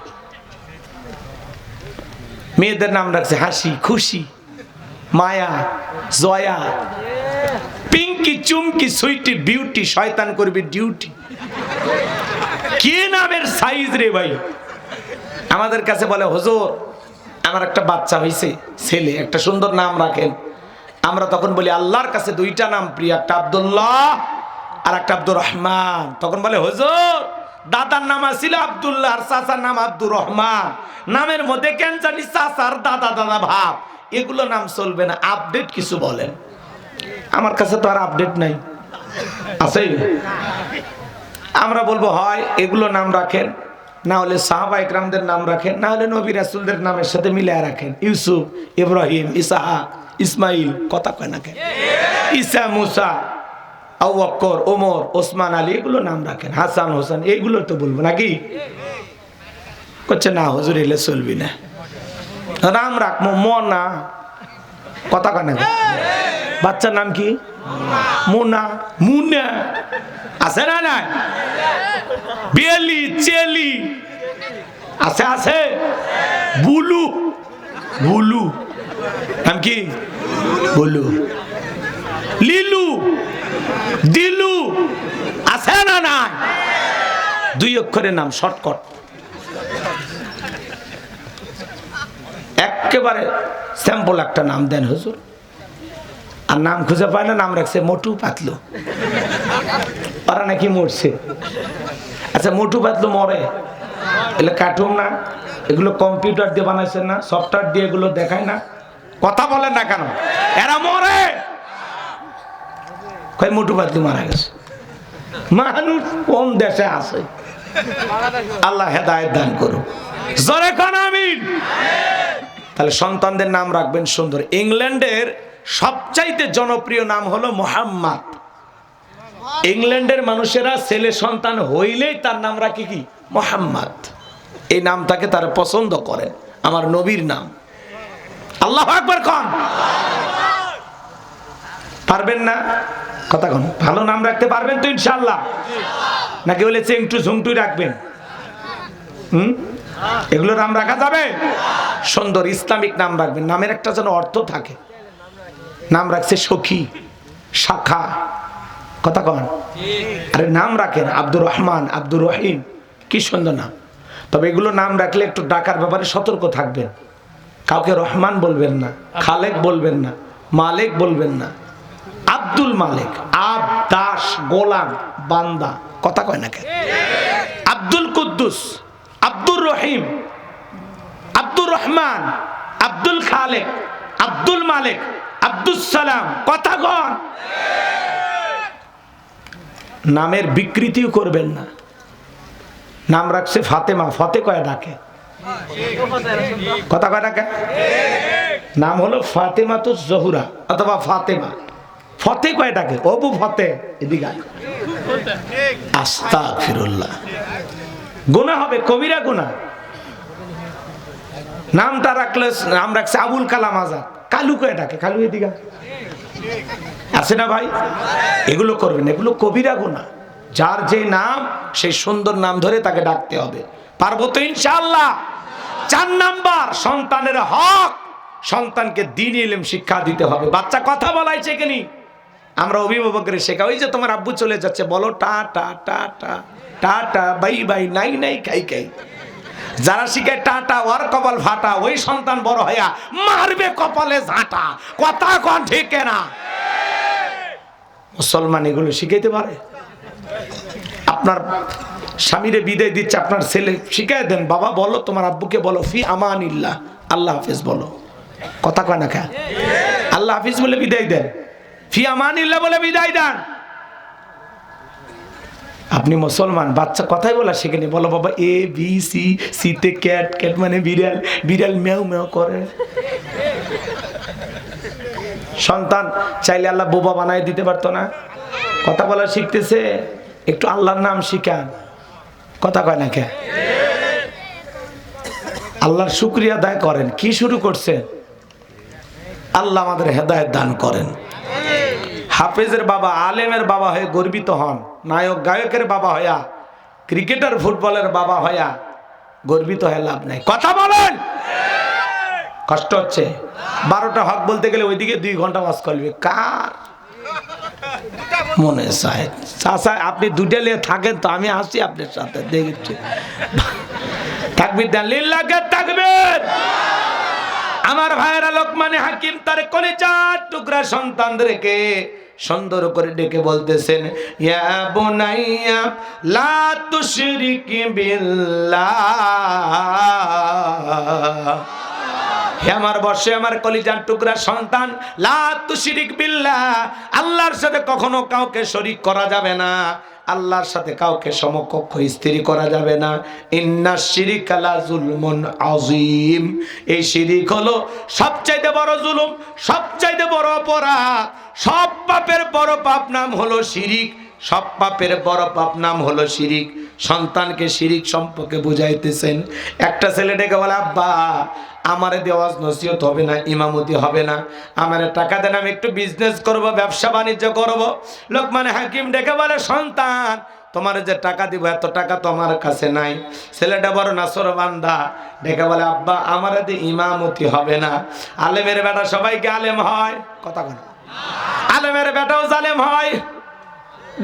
মেয়েদের নাম রাখছে হাসি, খুশি, মায়া, জয়া, পিঙ্কি, চুমকি, সুইটি, বিউটি, শয়তান করবি ডিউটি। কি নামের সাইজ রে ভাই! আমাদের কাছে বলে হুজুর আমার একটা বাচ্চা হয়েছে, ছেলে, একটা সুন্দর নাম রাখেন। আমরা তখন বলি আল্লাহর কাছে 2টা নাম প্রিয়, একটা আব্দুল্লাহ আর একটা আব্দুর রহমান। তখন বলে হুজুর দাদার নাম ছিল আব্দুল্লাহ আর চাচার নাম আব্দুর রহমান, নামের মধ্যে কেন জানি চাচার দাদা দাদা ভাব, এগুলো নাম চলবে না, আপডেট কিছু বলেন। আমার কাছে তো আর আপডেট নাই, আছে? আমরা বলবো হয় এগুলো নাম রাখেন, না হলে সাহাবা ইকরামদের নাম রাখেন, না হলে নবী রাসূলদের নামের সাথে মিলিয়ে রাখেন। ইউসুফ, ইব্রাহিম, ইসহাক, ইসমাইল। কথা কয় না কেন? ঈসা, মুসা, আবু বকর, ওমর, ওসমান, আলী, এগুলো নাম রাখেন। হাসান, হোসেন, এইগুলো তো বলবো নাকি? করছে না হুজুর এলে চলবি না, নাম রাখবো মনা। কথা কয় না? বাচ্চার নাম কি? মোনা, মুনা। আছে না? না। বেলি, চেলি, আছে? আছে। বুলু, বুলু, নাম কি? বুলু। লিলু, দিলু, আছে না? না। 2 অক্ষরের নাম, শর্টকাট, একেবারে স্যাম্পল একটা নাম দেন হুজুর। আর নাম খুঁজে পায় না, নাম রাখছে মোটু পাতলু। ওরা নাকি মরছে। আচ্ছা মোটু পাতলু মরে? এগুলো কার্টুন না, এগুলো কম্পিউটার দিয়ে বানাইছেন না, সফটওয়্যার দিয়ে এগুলো দেখায় না? কথা বলেন না কেন? এরা মরে। কয় মোটু পাতলু মারা গেছে। মানুষ কোন দেশে আছে? আল্লাহ হেদায়েত দান করুন। জোরে কোন আমিন। তাহলে সন্তানদের নাম রাখবেন সুন্দর। ইংল্যান্ডের সবচাইতে জনপ্রিয় নাম হলো মোহাম্মদ। ইংল্যান্ডের মানুষেরা ছেলে সন্তান হইলেই তার নাম রাখে কি? মোহাম্মদ। এই নামটাকে তারা পছন্দ করে, আমার নবীর নাম। আল্লাহু আকবার কোন? পারবেন না? কথা কোন? ভালো নাম রাখতে পারবেন তো ইনশাআল্লাহ? নাকি বলে চেংটু ঝুংটুই রাখবেন? এগুলো নাম রাখা যাবে? সুন্দর ইসলামিক নাম রাখবেন, নামের একটা যেন অর্থ থাকে। নাম রাখছে সখী, শাখা। কথা কন? আরে নাম রাখেন আব্দুর রহমান, আব্দুর রহিম, কি সুন্দর নাম। তবে এগুলো নাম রাখলে একটু ডাকার ব্যাপারে সতর্ক থাকবেন। কাউকে রহমান বলবেন না, খালেক বলবেন না, মালিক বলবেন না। আব্দুল মালিক, আব, দাস, গোলাম, বান্দা। কথা কয় না কেন? আব্দুল কুদ্দুস, আব্দুর রহিম, আব্দুর রহমান, আব্দুল খালেক, আব্দুল মালিক, আব্দুস সালাম, কথা কন। নামের বিকৃতিও করবেন না। নাম রাখছে ফাতেমা, ফতে কয় ডাকে, কথা কয় ডাকে, নাম হলো ফাতেমা তো জহুরা অথবা ফাতেমা, ফতে কয় ডাকে, অবু ফতে, এদিকে আস্তাগফিরুল্লাহ, গুনাহ হবে, কবিরা গুনাহ। নামটা রাখলে, নাম রাখছে আবুল কালাম আজাদ, কালু কয় ডাকে, কালু এদিকে আছে না ভাই? এগুলো করবেন, এগুলো কবিরা গুনাহ। যার যে নাম, সেই সুন্দর নাম ধরে তাকে ডাকতে হবে। পারবো তো ইনশাআল্লাহ। 4 নাম্বার, সন্তানের হক, সন্তানকে দ্বীনি ইলম শিক্ষা দিতে হবে। বাচ্চা কথা বলাই শেখেনি, আমরা অভিভাবকের শেখা, ওই যে তোমার আব্বু চলে যাচ্ছে, বলো টা টা টা টা টা টা, বাই বাই, নাই নাই, খাই খাই। যারা শিখায় টাটা, ওর কপাল ফাটা, ওই সন্তান বড় হইয়া মারবে কপালে ঝাঁটা, কথা কন ঠিক না? মুসলমান এগুলো শিখাইতে পারে? আপনার স্বামীরে বিদায় দিচ্ছে, আপনার ছেলে শিখাই দেন, বাবা বলো তোমার আব্বুকে বলো ফি আমানিল্লাহ, আল্লাহ হাফেজ বলো, কথা কয় না কে? আল্লাহ হাফেজ বলে বিদায় দেন, ফি আমানিল্লাহ বলে বিদায় দেন। আপনি মুসলমান, বাচ্চা কথাই বলা শেখেনি, বলো বাবা এ বি সি, সিতে ক্যাট, ক্যাট মানে বিড়াল, বিড়াল ম্যাও ম্যাও করে। সন্তান চাইলে আল্লাহ বোবা বানায় দিতে পারতো না? কথা বলা শিখতেছে, একটু আল্লাহর নাম শিখান, কথা কয় না কে? আল্লাহর শুকরিয়া আদায় করেন। কি শুরু করছেন? আল্লাহ আমাদের হেদায়েত দান করেন। হাফেজের বাবা, আলেমের বাবা হয়ে গর্বিত হন, নায়ক গায়কের বাবা হইয়া, ক্রিকেটার ফুটবলের বাবা হইয়া গর্বিত হয়ে লাভ নাই। কথা বলেন, কষ্ট হচ্ছে। 12টা হক বলতে গেলে ওইদিকে 2 ঘন্টা ওয়াজ করবে, কার মনে চায়? চাচা আপনি 2টা নিয়ে থাকেন তো, আমি আসি আপনার সাথে, দেখছি তাকবীর দেন, লিল্লাহকে তাকবীর। আমার ভাইয়েরা, লোকমানে হাকিম তার কলিজার টুকরা সন্তানদেরকে সুন্দর করে ডেকে বলতেছেন, ইয়া বুনাইয়া লা তুশরিক বিল্লাহ, হে আমার বর্ষে আমার কলিজার টুকরা সন্তান, লা তুশরিক বিল্লাহ, আল্লাহর সাথে কখনো কাউকে শরীক করা যাবে না, আল্লাহর সাথে কাউকে সমকক্ষ স্ত্রী করা যাবে না। ইন্নাশ শিরকা লা যুলমুন আযীম, এই শিরিক হলো সবচাইতে বড় জুলুম, সবচাইতে বড় অপরাধ। সব পাপের বড় পাপ নাম হলো শিরিক, সব পাপের বড় পাপ নাম হলো শিরিক। সন্তানকে শিরিক সম্পর্কে বুঝাইতেছেন। একটা ছেলে ডেকে বলে, আব্বা আমারে দেওয়াজ নসিহত হবে না, ইমামতি হবে না, আমারে টাকা দেন, আমি একটু বিজনেস করব, ব্যবসা বাণিজ্য করব। লোকমানে হাকিম ডেকে বলে, সন্তান তোমার যে টাকা দিব এত টাকা তো আমার কাছে নাই। ছেলেটা বড় নাছরবান্দা, ডেকে বলে, আব্বা আমারে দিয়ে ইমামতি হবে না। আলেমের বেটা সবাইকে আলেম হয়, কথা বলে, আলেমের বেটাও জালেম হয়,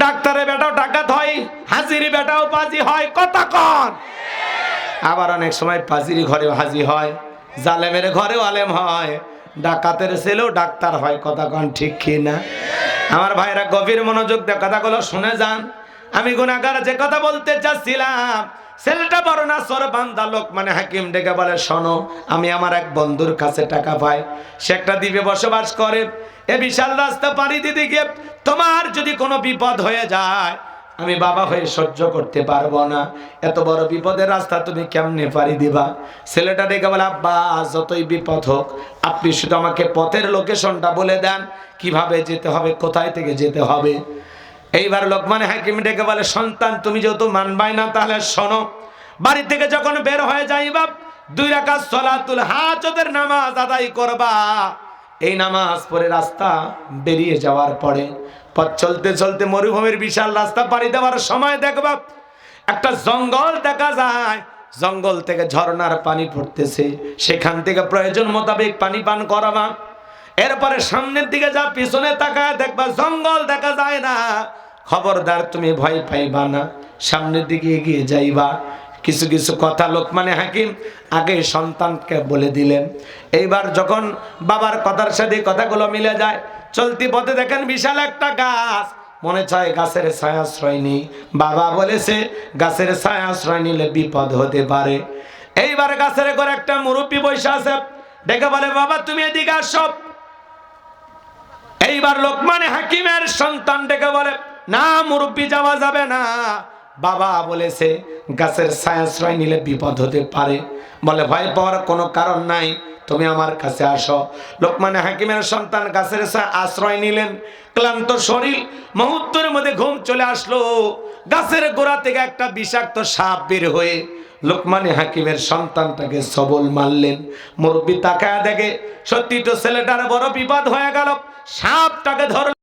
ডাক্তারের বেটাও ডাকাত হয়, হাজিরি বেটাও পাজি হয়, কথা কন। আবার অনেক সময় পাজিরি ঘরেও হাজি হয়, জালেমের ঘরেও আলেম হয়, ডাকাতের ছেলেও ডাক্তার হয়, কথা কন ঠিক কি না? আমার ভাইরা গভীর মনোযোগ দিয়ে কথাগুলো শুনে যান। আমি গুনাহগার যে কথা বলতে চাচ্ছিলাম, ছেলেটা বড় নাছরবান্দা। লোকমানে হাকিম ডেকে বলে, শোনো, আমি আমার এক বন্ধুর কাছে টাকা পাই, সে একটা দ্বীপে বসবাস করে। এ বিশাল রাস্তা পাড়ি দিতে গিয়ে তোমার যদি কোনো বিপদ হয়ে যায়, আমি বাবা হয়ে সহ্য করতে পারবো না, এত বড় বিপদের রাস্তা তুমি কেমনে পাড়ি দিবা? ছেলেটা ডেকে বলে, আব্বা যতই বিপদ হোক আপনি শুধু আমাকে পথের লোকেশনটা বলে দেন, কিভাবে যেতে হবে, কোথায় থেকে যেতে হবে। এইবার লোকমানে হাকিম ডেকে বলে, সন্তান তুমি যেহেতু মানবাই না, তাহলে শোনো, বাড়ি থেকে যখন বের হয়ে যাইবা 2 রাকাত সালাতুল হাজতের নামাজ আদায় করবা। এই নামাজ পড়ে রাস্তা বেরিয়ে যাওয়ার পরে পথ চলতে চলতে মরুভূমির বিশাল রাস্তা পাড়ি দেওয়ার সময় দেখবা একটা জঙ্গল দেখা যায়, জঙ্গল থেকে ঝর্ণার পানি পড়তেছে, সেখান থেকে প্রয়োজন মোতাবেক পানি পান করাবা। এরপরে সামনের দিকে যা, পিছনে তাকায় দেখবা জঙ্গল দেখা যায় না। খবরদার তুমি ভয় পাইবা না, সামনের দিকে এগিয়ে যাইবা। কিছু কিছু কথা লোকমানে হাকিম আগে সন্তানকে বলে দিলেন। এইবার যখন বাবার কথার সাথে কথাগুলো মিলে যায়, চলতি পথে দেখেন বিশাল একটা গাছ, মনে চায় গাছের ছায়া আশ্রয় নেই। বাবা বলেছে গাছের ছায়া আশ্রয় নিলে বিপদ হতে পারে। এইবার গাছের ঘরে একটা মুরব্বী বসে আছে, ডেকে বলে, বাবা তুমি এদিকে আসো। এইবার লোকমানে হাকিমের সন্তান ডেকে বলে, না মুরব্বি, যাওয়া যাবে না, বাবা বলেছে গাছের ছায়াশ্রয় নিলে বিপদ হতে পারে। বলে ভয় পাওয়ার কোনো কারণ নাই, তুমি আমার কাছে আসো। লোকমানে হাকিমের সন্তান গাছের আশ্রয় নিলেন। ক্লান্ত শরীর, মুহূর্তের মধ্যে ঘুম চলে আসলো। গাছের গোড়া থেকে একটা বিষাক্ত সাপ বের হয়ে লোকমানে হাকিমের সন্তানটাকে সবল মারলেন। মুরব্বি তাকায় দেখে সত্যি তো ছেলেটার বড় বিপদ হয়ে গেল। সাপটাকে ধর